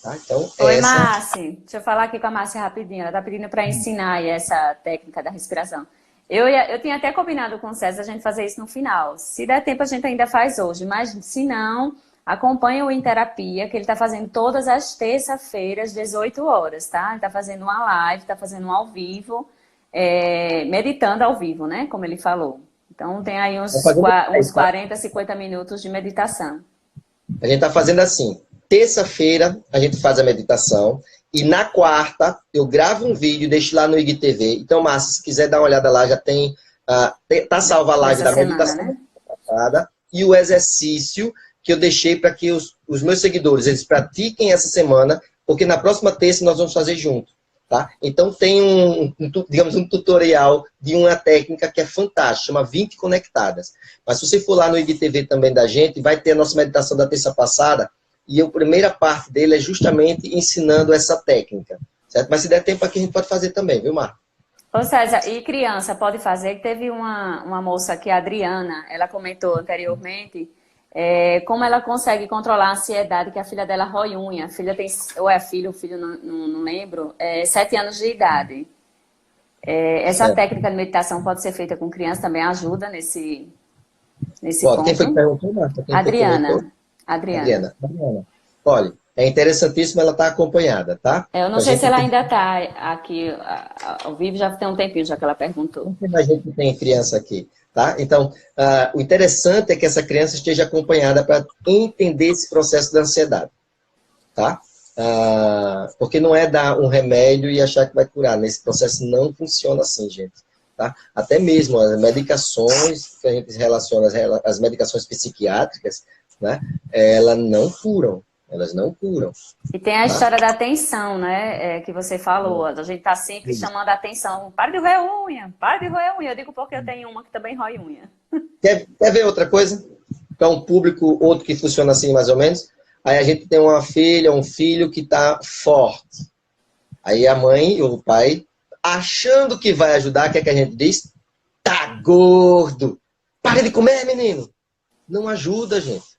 Tá? Então, Oi, essa... Márcia. Deixa eu falar aqui com a Márcia rapidinho. Ela está pedindo para ensinar aí essa técnica da respiração. Eu tinha até combinado com o César a gente fazer isso no final. Se der tempo, a gente ainda faz hoje, mas se não, acompanhe o Em Terapia, que ele está fazendo todas as terças-feiras, 18 horas, tá? Ele está fazendo uma live, está fazendo um ao vivo, meditando ao vivo, né? Como ele falou. Então, tem aí uns 40, 50 minutos de meditação. A gente está fazendo assim. Terça-feira, a gente faz a meditação. E na quarta, eu gravo um vídeo, deixo lá no IGTV. Então, Márcia, se quiser dar uma olhada lá, já tem... tá salva a live da meditação, né? Passada, e o exercício que eu deixei para que os meus seguidores, eles pratiquem essa semana, porque na próxima terça nós vamos fazer junto, tá? Então tem digamos, um tutorial de uma técnica que é fantástica, chama 20 Conectadas. Mas se você for lá no IGTV também da gente, vai ter a nossa meditação da terça passada, e a primeira parte dele é justamente ensinando essa técnica, certo? Mas se der tempo aqui, a gente pode fazer também, viu, Marco? Ô César, e criança pode fazer? Teve uma moça aqui, a Adriana, ela comentou anteriormente como ela consegue controlar a ansiedade que a filha dela rói unha. A filha tem, ou é filho, o filho não lembro, 7 anos de idade. Essa técnica de meditação pode ser feita com criança, também ajuda nesse ponto. Quem foi que perguntou, Marta? Adriana. Olha, é interessantíssimo, ela está acompanhada, tá? Eu não sei se ela ainda está aqui ao vivo, já tem um tempinho já que ela perguntou. A gente tem criança aqui, tá? Então, o interessante é que essa criança esteja acompanhada para entender esse processo da ansiedade, tá? Porque não é dar um remédio e achar que vai curar. Nesse processo não funciona assim, gente. Tá? Até mesmo as medicações que a gente relaciona, as medicações psiquiátricas, né? Elas não curam. E tem a história da atenção, né? Que você falou. A gente tá sempre chamando a atenção. Para de roer unha, para de roer unha. Eu digo porque eu tenho uma que também rói unha. Quer ver outra coisa? Para um público, outro que funciona assim mais ou menos. Aí a gente tem uma filha, um filho que tá forte. Aí a mãe ou o pai, achando que vai ajudar, o que é que a gente diz? Tá gordo. Para de comer, menino. Não ajuda, gente.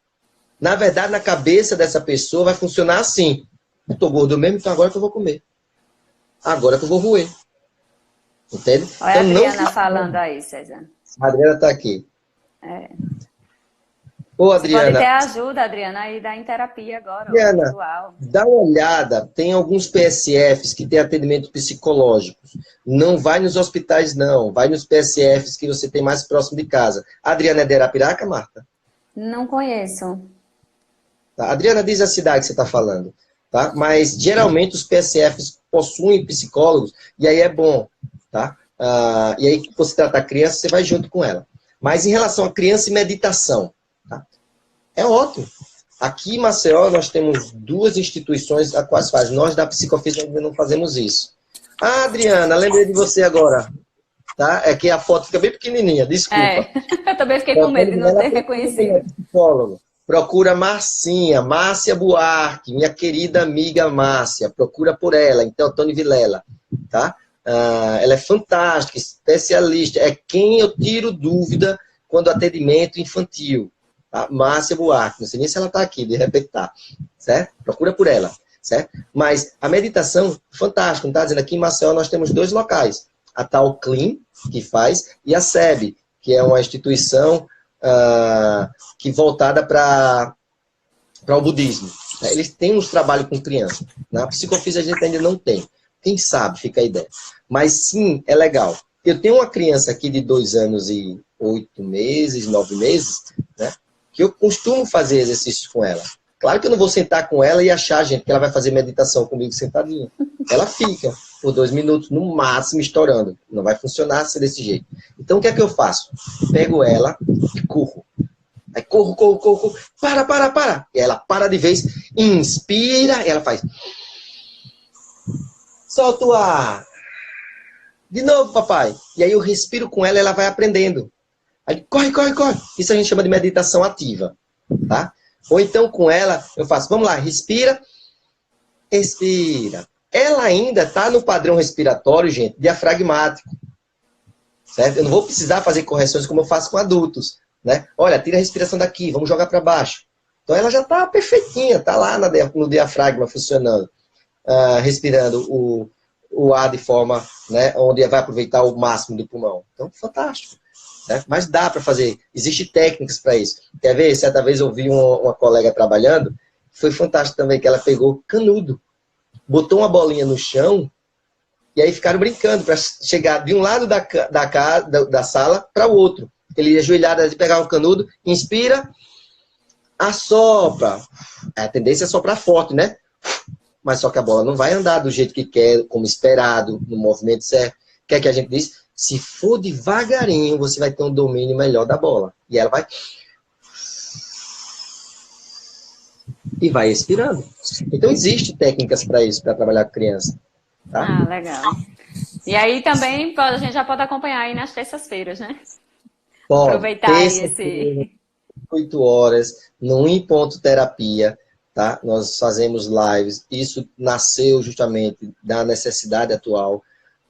Na verdade, na cabeça dessa pessoa vai funcionar assim. Eu tô gordo mesmo, então agora que eu vou comer. Agora que eu vou roer. Entende? Olha então, a Adriana falando aí, César. A Adriana tá aqui. Ô, Adriana. Você pode ter ajuda, Adriana, aí da Em Terapia agora. Adriana, dá uma olhada. Tem alguns PSFs que tem atendimento psicológico. Não vai nos hospitais, não. Vai nos PSFs que você tem mais próximo de casa. A Adriana é de Arapiraca, Marta? Não conheço. A Adriana diz a cidade que você está falando, tá? Mas geralmente os PSFs possuem psicólogos e aí é bom, tá? E aí você trata a criança, você vai junto com ela. Mas em relação a criança e meditação, tá? É ótimo. Aqui em Maceió nós temos 2 instituições a quais faz. Nós da Psicofísica ainda não fazemos isso. Ah, Adriana, lembrei de você agora. Tá? É que a foto fica bem pequenininha, desculpa. Eu também fiquei com medo de não ter reconhecido. Psicólogo. Procura Márcia Buarque, minha querida amiga Márcia. Procura por ela, então, Tony Vilela. Tá? Ela é fantástica, especialista. É quem eu tiro dúvida quando atendimento infantil. Tá? Márcia Buarque. Não sei nem se ela está aqui, de repente tá. Certo? Procura por ela. Certo? Mas a meditação, fantástica. Não está dizendo aqui em Maceió nós temos 2 locais. A Tal Clean, que faz, e a SEB, que é uma instituição que voltada para o budismo. Eles têm uns trabalhos com criança. Na psicofísica a gente ainda não tem. Quem sabe, fica a ideia. Mas sim, é legal. Eu tenho uma criança aqui de 2 anos e 8 meses, 9 meses, né, que eu costumo fazer exercícios com ela. Claro que eu não vou sentar com ela e achar, gente, que ela vai fazer meditação comigo sentadinha. Ela fica por 2 minutos, no máximo, estourando. Não vai funcionar assim desse jeito. Então, o que é que eu faço? Pego ela e corro. Aí corro. Para. E ela para de vez, inspira, e ela faz. Solta o ar. De novo, papai. E aí eu respiro com ela e ela vai aprendendo. Aí corre. Isso a gente chama de meditação ativa. Tá? Ou então com ela, eu faço, vamos lá, respira, expira. Ela ainda está no padrão respiratório, gente, diafragmático. Certo? Eu não vou precisar fazer correções como eu faço com adultos. Né? Olha, tira a respiração daqui, vamos jogar para baixo. Então ela já está perfeitinha, está lá no diafragma funcionando, respirando o ar de forma, né, onde vai aproveitar o máximo do pulmão. Então, fantástico. né? Mas dá para fazer, existem técnicas para isso. Quer ver? Certa vez eu vi uma colega trabalhando, foi fantástico também, que ela pegou canudo, botou uma bolinha no chão, e aí ficaram brincando para chegar de um lado da sala para o outro. Ele ajoelhado, pegava o canudo, inspira, assopra. A tendência é soprar forte, né? Mas só que a bola não vai andar do jeito que quer, como esperado, no movimento certo. O que é que a gente diz? Se for devagarinho, você vai ter um domínio melhor da bola. E ela vai... E vai expirando. Então, existem técnicas para isso, para trabalhar com criança. Tá? Ah, legal. E aí também a gente já pode acompanhar aí nas terças-feiras, né? Pode. Aproveitar aí Terça-feira, esse... 8 horas, no Em Ponto Terapia, tá? Nós fazemos lives. Isso nasceu justamente da necessidade atual,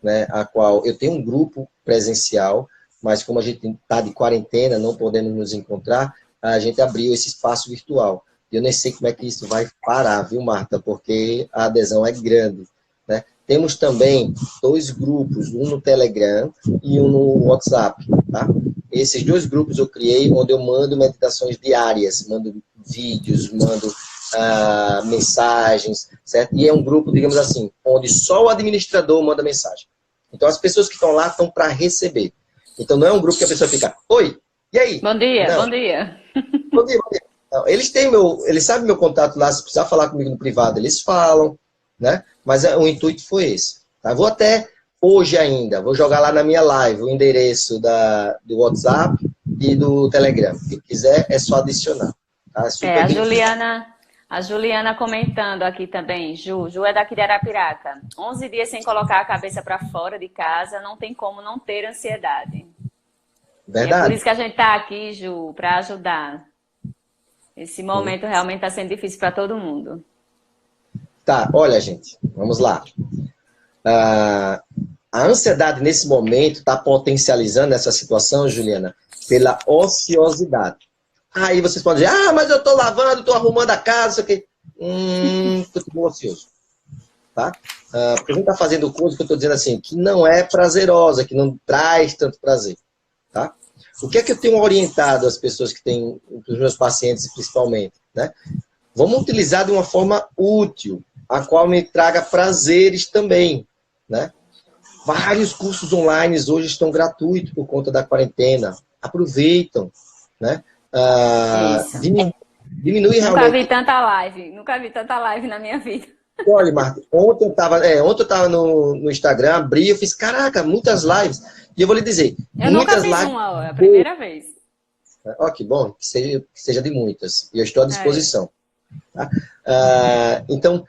né? A qual eu tenho um grupo presencial, mas como a gente está de quarentena, não podemos nos encontrar, a gente abriu esse espaço virtual. Eu nem sei como é que isso vai parar, viu, Marta? Porque a adesão é grande, né? Temos também 2 grupos, um no Telegram e um no WhatsApp, tá? Esses 2 grupos eu criei, onde eu mando meditações diárias, mando vídeos, mando mensagens, certo? E é um grupo, digamos assim, onde só o administrador manda mensagem. Então, as pessoas que estão lá estão para receber. Então, não é um grupo que a pessoa fica, oi, e aí? Bom dia, Não. bom dia. Bom dia, bom dia. Não, eles sabem meu contato lá, se precisar falar comigo no privado, eles falam, né? Mas o intuito foi esse. Tá? Vou até hoje ainda, vou jogar lá na minha live o endereço do WhatsApp e do Telegram. Quem quiser é só adicionar. Tá? Super A Juliana comentando aqui também. Ju é daqui de Arapiraca. 11 dias sem colocar a cabeça para fora de casa, não tem como não ter ansiedade. Verdade. E é por isso que a gente está aqui, Ju, para ajudar. Esse momento realmente está sendo difícil para todo mundo. Tá, olha, gente, vamos lá. A ansiedade nesse momento está potencializando essa situação, Juliana, pela ociosidade. Aí vocês podem dizer, mas eu estou lavando, estou arrumando a casa, isso aqui. Estou ocioso. Tá? Porque a gente está fazendo coisa que eu estou dizendo assim, que não é prazerosa, que não traz tanto prazer. Tá? O que é que eu tenho orientado as pessoas que têm, os meus pacientes principalmente, né? Vamos utilizar de uma forma útil, a qual me traga prazeres também, né? Vários cursos online hoje estão gratuitos por conta da quarentena. Aproveitam, né? Diminui Nunca realmente. Nunca vi tanta live na minha vida. Olha, Marta, ontem eu estava no Instagram, abri, eu fiz, caraca, muitas lives. E eu vou lhe dizer, Eu nunca muitas fiz lives. uma, é a primeira vez. Ó, que bom, que seja de muitas. E eu estou à disposição. Tá? Então,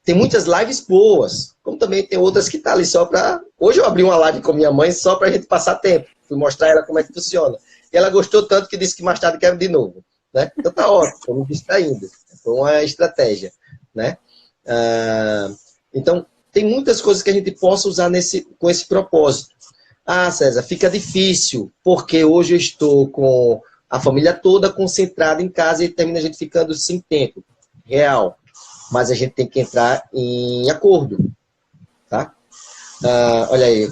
tem muitas lives boas, como também tem outras que estão ali só para... Hoje eu abri uma live com minha mãe só para a gente passar tempo. Fui mostrar ela como é que funciona. E ela gostou tanto que disse que mais tarde quer de novo. Né? Então tá ótimo, estou me distraindo. Foi uma estratégia. Né? Então, tem muitas coisas que a gente possa usar com esse propósito. César, fica difícil, porque hoje eu estou com a família toda concentrada em casa e termina a gente ficando sem tempo. Real. Mas a gente tem que entrar em acordo. Tá? Olha aí,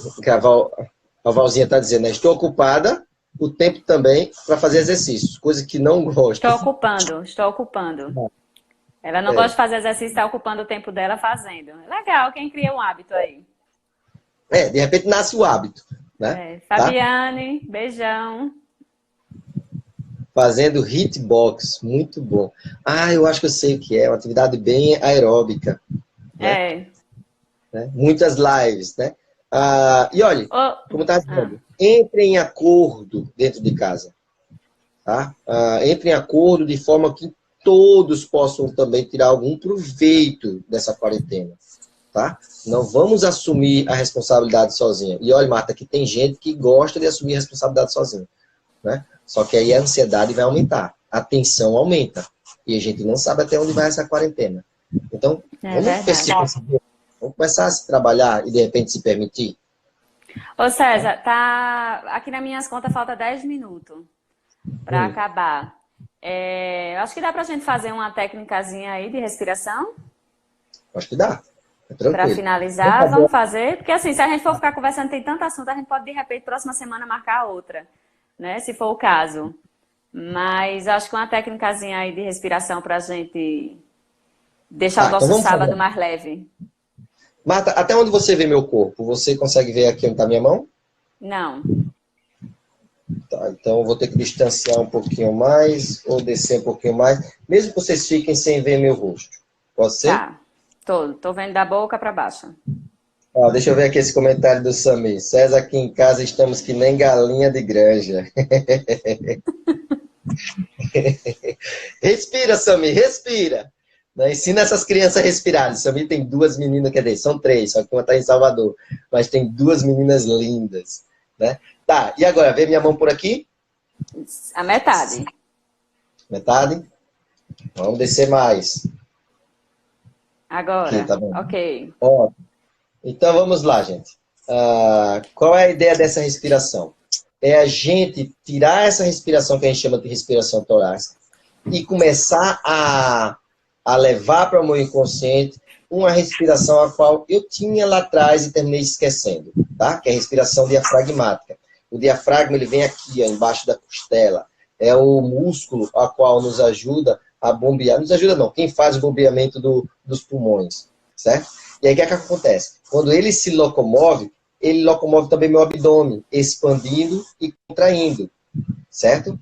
a Valzinha está dizendo, né? Estou ocupada o tempo também para fazer exercícios, coisa que não gosto. Estou ocupando. Ela não gosta de fazer exercício, está ocupando o tempo dela fazendo. Legal, quem cria um hábito aí? De repente nasce o hábito. Né? Fabiane, beijão. Fazendo hitbox, muito bom. Eu acho que eu sei o que é, uma atividade bem aeróbica. Né? Muitas lives, né? E olha, como está dizendo, entre em acordo dentro de casa. Tá? Entre em acordo de forma que todos possam também tirar algum proveito dessa quarentena. Tá? Não vamos assumir a responsabilidade sozinha. E olha, Marta, que tem gente que gosta de assumir a responsabilidade sozinha. Né? Só que aí a ansiedade vai aumentar, a tensão aumenta. E a gente não sabe até onde vai essa quarentena. Então, vamos começar a se trabalhar e de repente se permitir. Ô César, aqui nas minhas contas falta 10 minutos para acabar. Acho que dá pra gente fazer uma técnicazinha aí de respiração. Acho que dá. Para Tranquilo. finalizar, vamos fazer, porque assim, se a gente for ficar conversando, tem tanto assunto, a gente pode de repente próxima semana marcar outra, né? Se for o caso. Mas acho que uma técnicazinha aí de respiração para a gente deixar o Tá, então nosso vamos sábado fazer. mais leve. Marta, até onde você vê meu corpo? Você consegue ver aqui onde está minha mão? Não, Tá, então eu vou ter que distanciar um pouquinho mais, ou descer um pouquinho mais, mesmo que vocês fiquem sem ver meu rosto. Pode ser? tá. Tô vendo da boca para baixo. Ó, deixa eu ver aqui esse comentário do Samir. César, aqui em casa estamos que nem galinha de granja. Respira, Samir, respira. Né? Ensina essas crianças a respirarem. Samir tem duas meninas, quer dizer, são três, só que uma está em Salvador. Mas tem duas meninas lindas. Né? Tá, e agora, vê minha mão por aqui? A metade. Metade? Vamos descer mais. Aqui, Agora, tá bom. ok. Ó, então vamos lá, gente. Qual é a ideia dessa respiração? É a gente tirar essa respiração que a gente chama de respiração torácica e começar a levar para o meu inconsciente uma respiração a qual eu tinha lá atrás e terminei esquecendo, tá? Que é a respiração diafragmática. O diafragma ele vem aqui, ó, embaixo da costela. É o músculo a qual nos ajuda a bombear. Nos ajuda não, quem faz o bombeamento dos pulmões, certo? E aí o que é que acontece? Quando ele se locomove, ele locomove também meu abdômen, expandindo e contraindo, certo?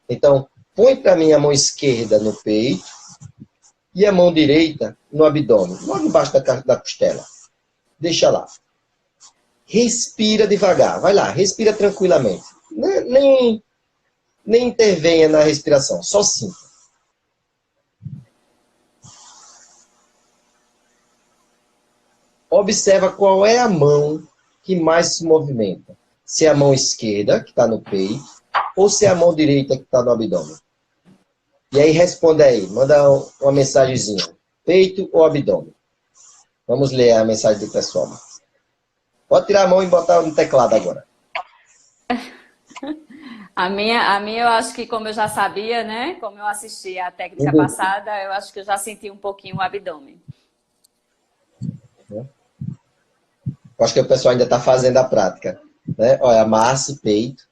Então, põe para mim a mão esquerda no peito e a mão direita no abdômen, logo embaixo da costela. Deixa lá. Respira devagar, vai lá, respira tranquilamente. Nem intervenha na respiração, só sinta. Observa qual é a mão que mais se movimenta. Se é a mão esquerda, que está no peito, ou se é a mão direita, que está no abdômen. E aí responde aí, manda uma mensagenzinha. Peito ou abdômen? Vamos ler a mensagem do pessoal. Pode tirar a mão e botar no teclado agora. A minha eu acho que como eu já sabia, né? Como eu assisti a técnica passada, eu acho que eu já senti um pouquinho o abdômen. Acho que o pessoal ainda está fazendo a prática. Né? Olha, Márcia, peito.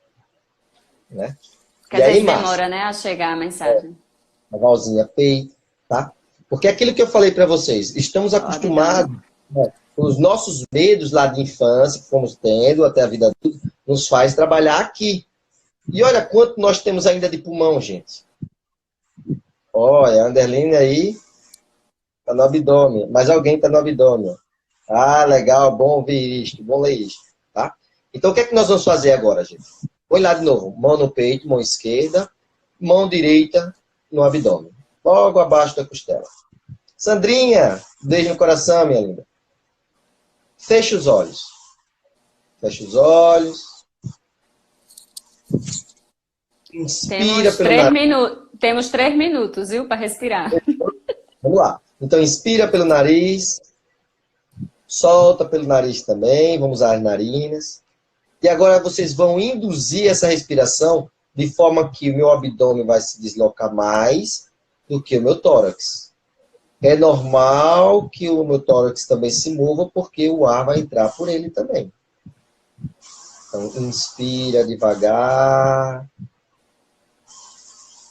Né? Porque E às aí, vezes Márcia? demora, né, a chegar a mensagem. A Valzinha, peito. Tá? Porque é aquilo que eu falei para vocês, estamos O abdômen. acostumados, né? Os nossos medos lá de infância, que fomos tendo até a vida adulta, nos faz trabalhar aqui. E olha quanto nós temos ainda de pulmão, gente. Olha, a Anderline aí está no abdômen. Mas alguém está no abdômen. Ah, legal, bom ouvir isto, bom ler isto. Tá? Então, o que é que nós vamos fazer agora, gente? Põe lá de novo. Mão no peito, mão esquerda. Mão direita no abdômen. Logo abaixo da costela. Sandrinha, beijo no coração, minha linda. Fecha os olhos. Fecha os olhos. Inspira Temos pelo três nariz. minutos, temos 3 minutos, viu, para respirar. Vamos lá. Então, inspira pelo nariz. Solta pelo nariz também. Vamos usar as narinas. E agora vocês vão induzir essa respiração de forma que o meu abdômen vai se deslocar mais do que o meu tórax. É normal que o meu tórax também se mova, porque o ar vai entrar por ele também. Então, inspira devagar.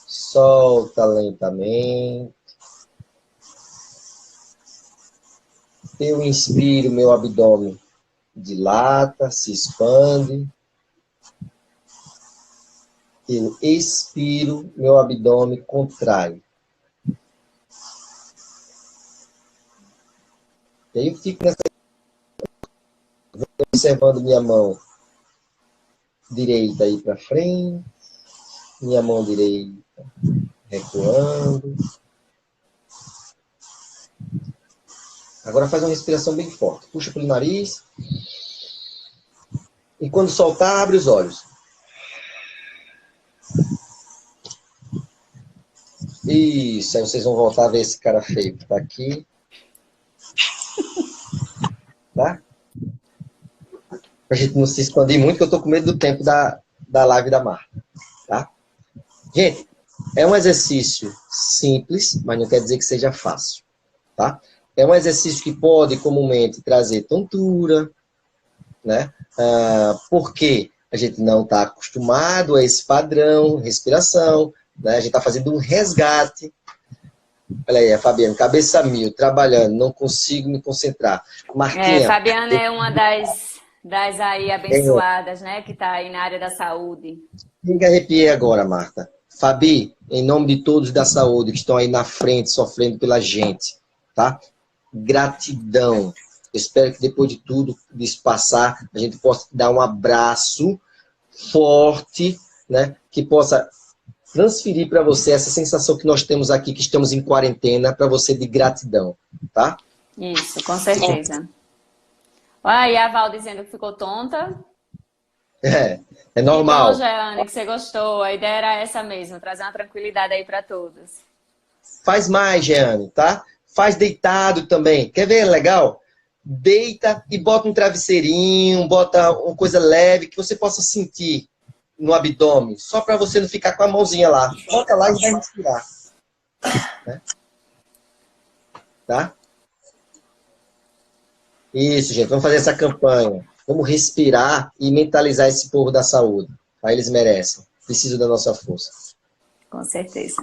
Solta lentamente. Eu inspiro, meu abdômen dilata, se expande. Eu expiro, meu abdômen contrai. E aí eu fico observando minha mão direita aí para frente, minha mão direita recuando. Agora faz uma respiração bem forte. Puxa pelo nariz. E quando soltar, abre os olhos. Isso, aí vocês vão voltar a ver esse cara feio que tá aqui. Tá? Pra gente não se expandir muito, que eu tô com medo do tempo da live da Marta. Tá? Gente, é um exercício simples, mas não quer dizer que seja fácil. Tá? É um exercício que pode comumente trazer tontura, né? Porque a gente não está acostumado a esse padrão, respiração, né? A gente está fazendo um resgate. Olha aí, a Fabiana, cabeça mil, trabalhando, não consigo me concentrar. Marquinha, Fabiana é uma das aí abençoadas, né? Que está aí na área da saúde. me arrepiei agora, Marta. Fabi, em nome de todos da saúde que estão aí na frente, sofrendo pela gente, tá? Gratidão. Eu espero que depois de tudo isso passar, a gente possa dar um abraço forte, né? Que possa transferir para você essa sensação que nós temos aqui, que estamos em quarentena, para você de gratidão, tá? Isso, com certeza. Olha aí a Val dizendo que ficou tonta. É Que bom, normal. Jeane, que você gostou. A ideia era essa mesmo, trazer uma tranquilidade aí para todos. Faz mais, Jeane, tá? Faz deitado também. Quer ver? Legal? Deita e bota um travesseirinho, bota uma coisa leve que você possa sentir no abdômen, só para você não ficar com a mãozinha lá. Bota lá e vai respirar. Né? Tá? Isso, gente. Vamos fazer essa campanha. Vamos respirar e mentalizar esse povo da saúde. Aí eles merecem. Precisam da nossa força. Com certeza.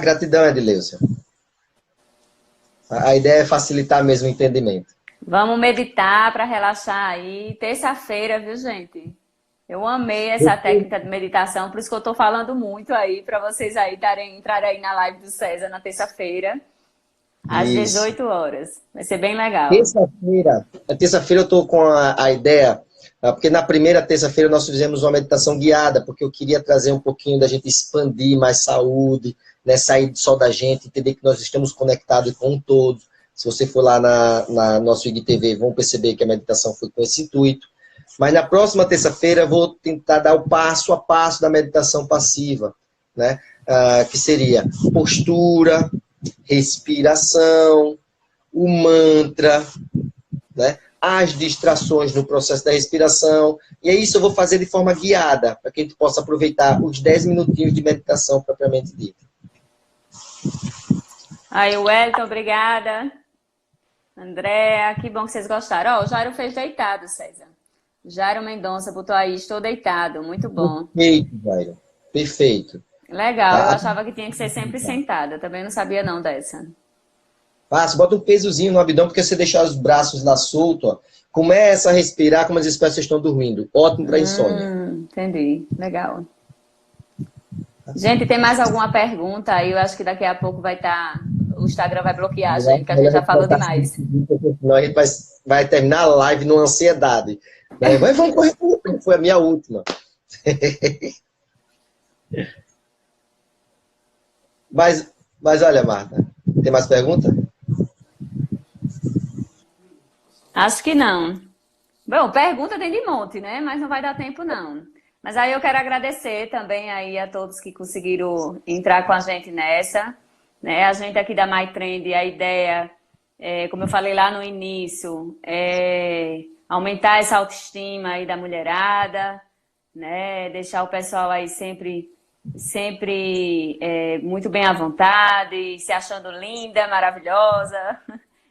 Gratidão, Edileucia. A ideia é facilitar mesmo o entendimento. Vamos meditar para relaxar aí. Terça-feira, viu, gente? Eu amei essa técnica de meditação, por isso que eu estou falando muito aí, para vocês aí entrarem aí na live do César na terça-feira, às 18 horas. Vai ser bem legal. Terça-feira eu estou com a ideia, porque na primeira terça-feira nós fizemos uma meditação guiada, porque eu queria trazer um pouquinho da gente expandir mais saúde, né, sair só da gente, entender que nós estamos conectados com todos. Se você for lá na nosso IGTV, vão perceber que a meditação foi com esse intuito. Mas na próxima terça-feira eu vou tentar dar o passo a passo da meditação passiva, né? Que seria postura, respiração, o mantra, né? As distrações no processo da respiração. E é isso eu vou fazer de forma guiada, para que a gente possa aproveitar os 10 minutinhos de meditação propriamente dita. Aí, Wellington, obrigada. Andréa, que bom que vocês gostaram. Ó, o Jairo fez deitado, César. Jairo Mendonça botou aí, estou deitado. Muito bom. Perfeito, Jairo. Perfeito. Legal, Tá? eu achava que tinha que ser sempre sentada. Também não sabia não dessa. Você bota um pesozinho no abdômen, porque você deixar os braços lá soltos, ó, começa a respirar como as espécies estão dormindo. Ótimo para insônia. Entendi. Legal. Gente, tem mais alguma pergunta aí? Eu acho que daqui a pouco vai estar... O Instagram vai bloquear a gente, que a gente já falou demais. Senão a gente vai terminar a live numa ansiedade. Né? Mas vamos correr, foi a minha última. Mas olha, Marta, tem mais pergunta? Acho que não. Bom, pergunta tem de monte, né? Mas não vai dar tempo, não. Mas aí eu quero agradecer também aí a todos que conseguiram entrar com a gente nessa. Né? A gente aqui da MyTrend, a ideia, como eu falei lá no início, é aumentar essa autoestima aí da mulherada, né? Deixar o pessoal aí sempre muito bem à vontade, se achando linda, maravilhosa.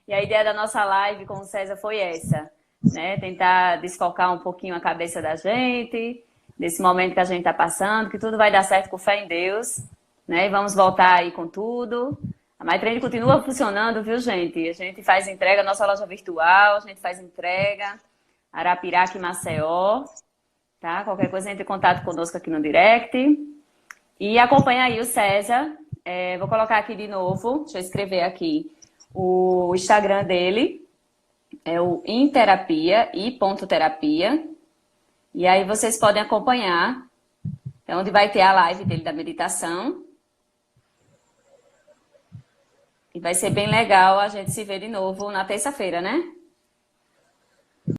E a ideia da nossa live com o César foi essa, né? Tentar desfocar um pouquinho a cabeça da gente, desse momento que a gente está passando, que tudo vai dar certo com fé em Deus, né? E vamos voltar aí com tudo. A MyTrend continua funcionando, viu, gente? A gente faz entrega, nossa loja virtual, a gente faz entrega, Arapiraca e Maceió, tá? Qualquer coisa, entre em contato conosco aqui no direct. E acompanha aí o César. Vou colocar aqui de novo, deixa eu escrever aqui o Instagram dele. É o Interapia, i.terapia. E aí vocês podem acompanhar. É onde vai ter a live dele da meditação. E vai ser bem legal a gente se ver de novo na terça-feira, né?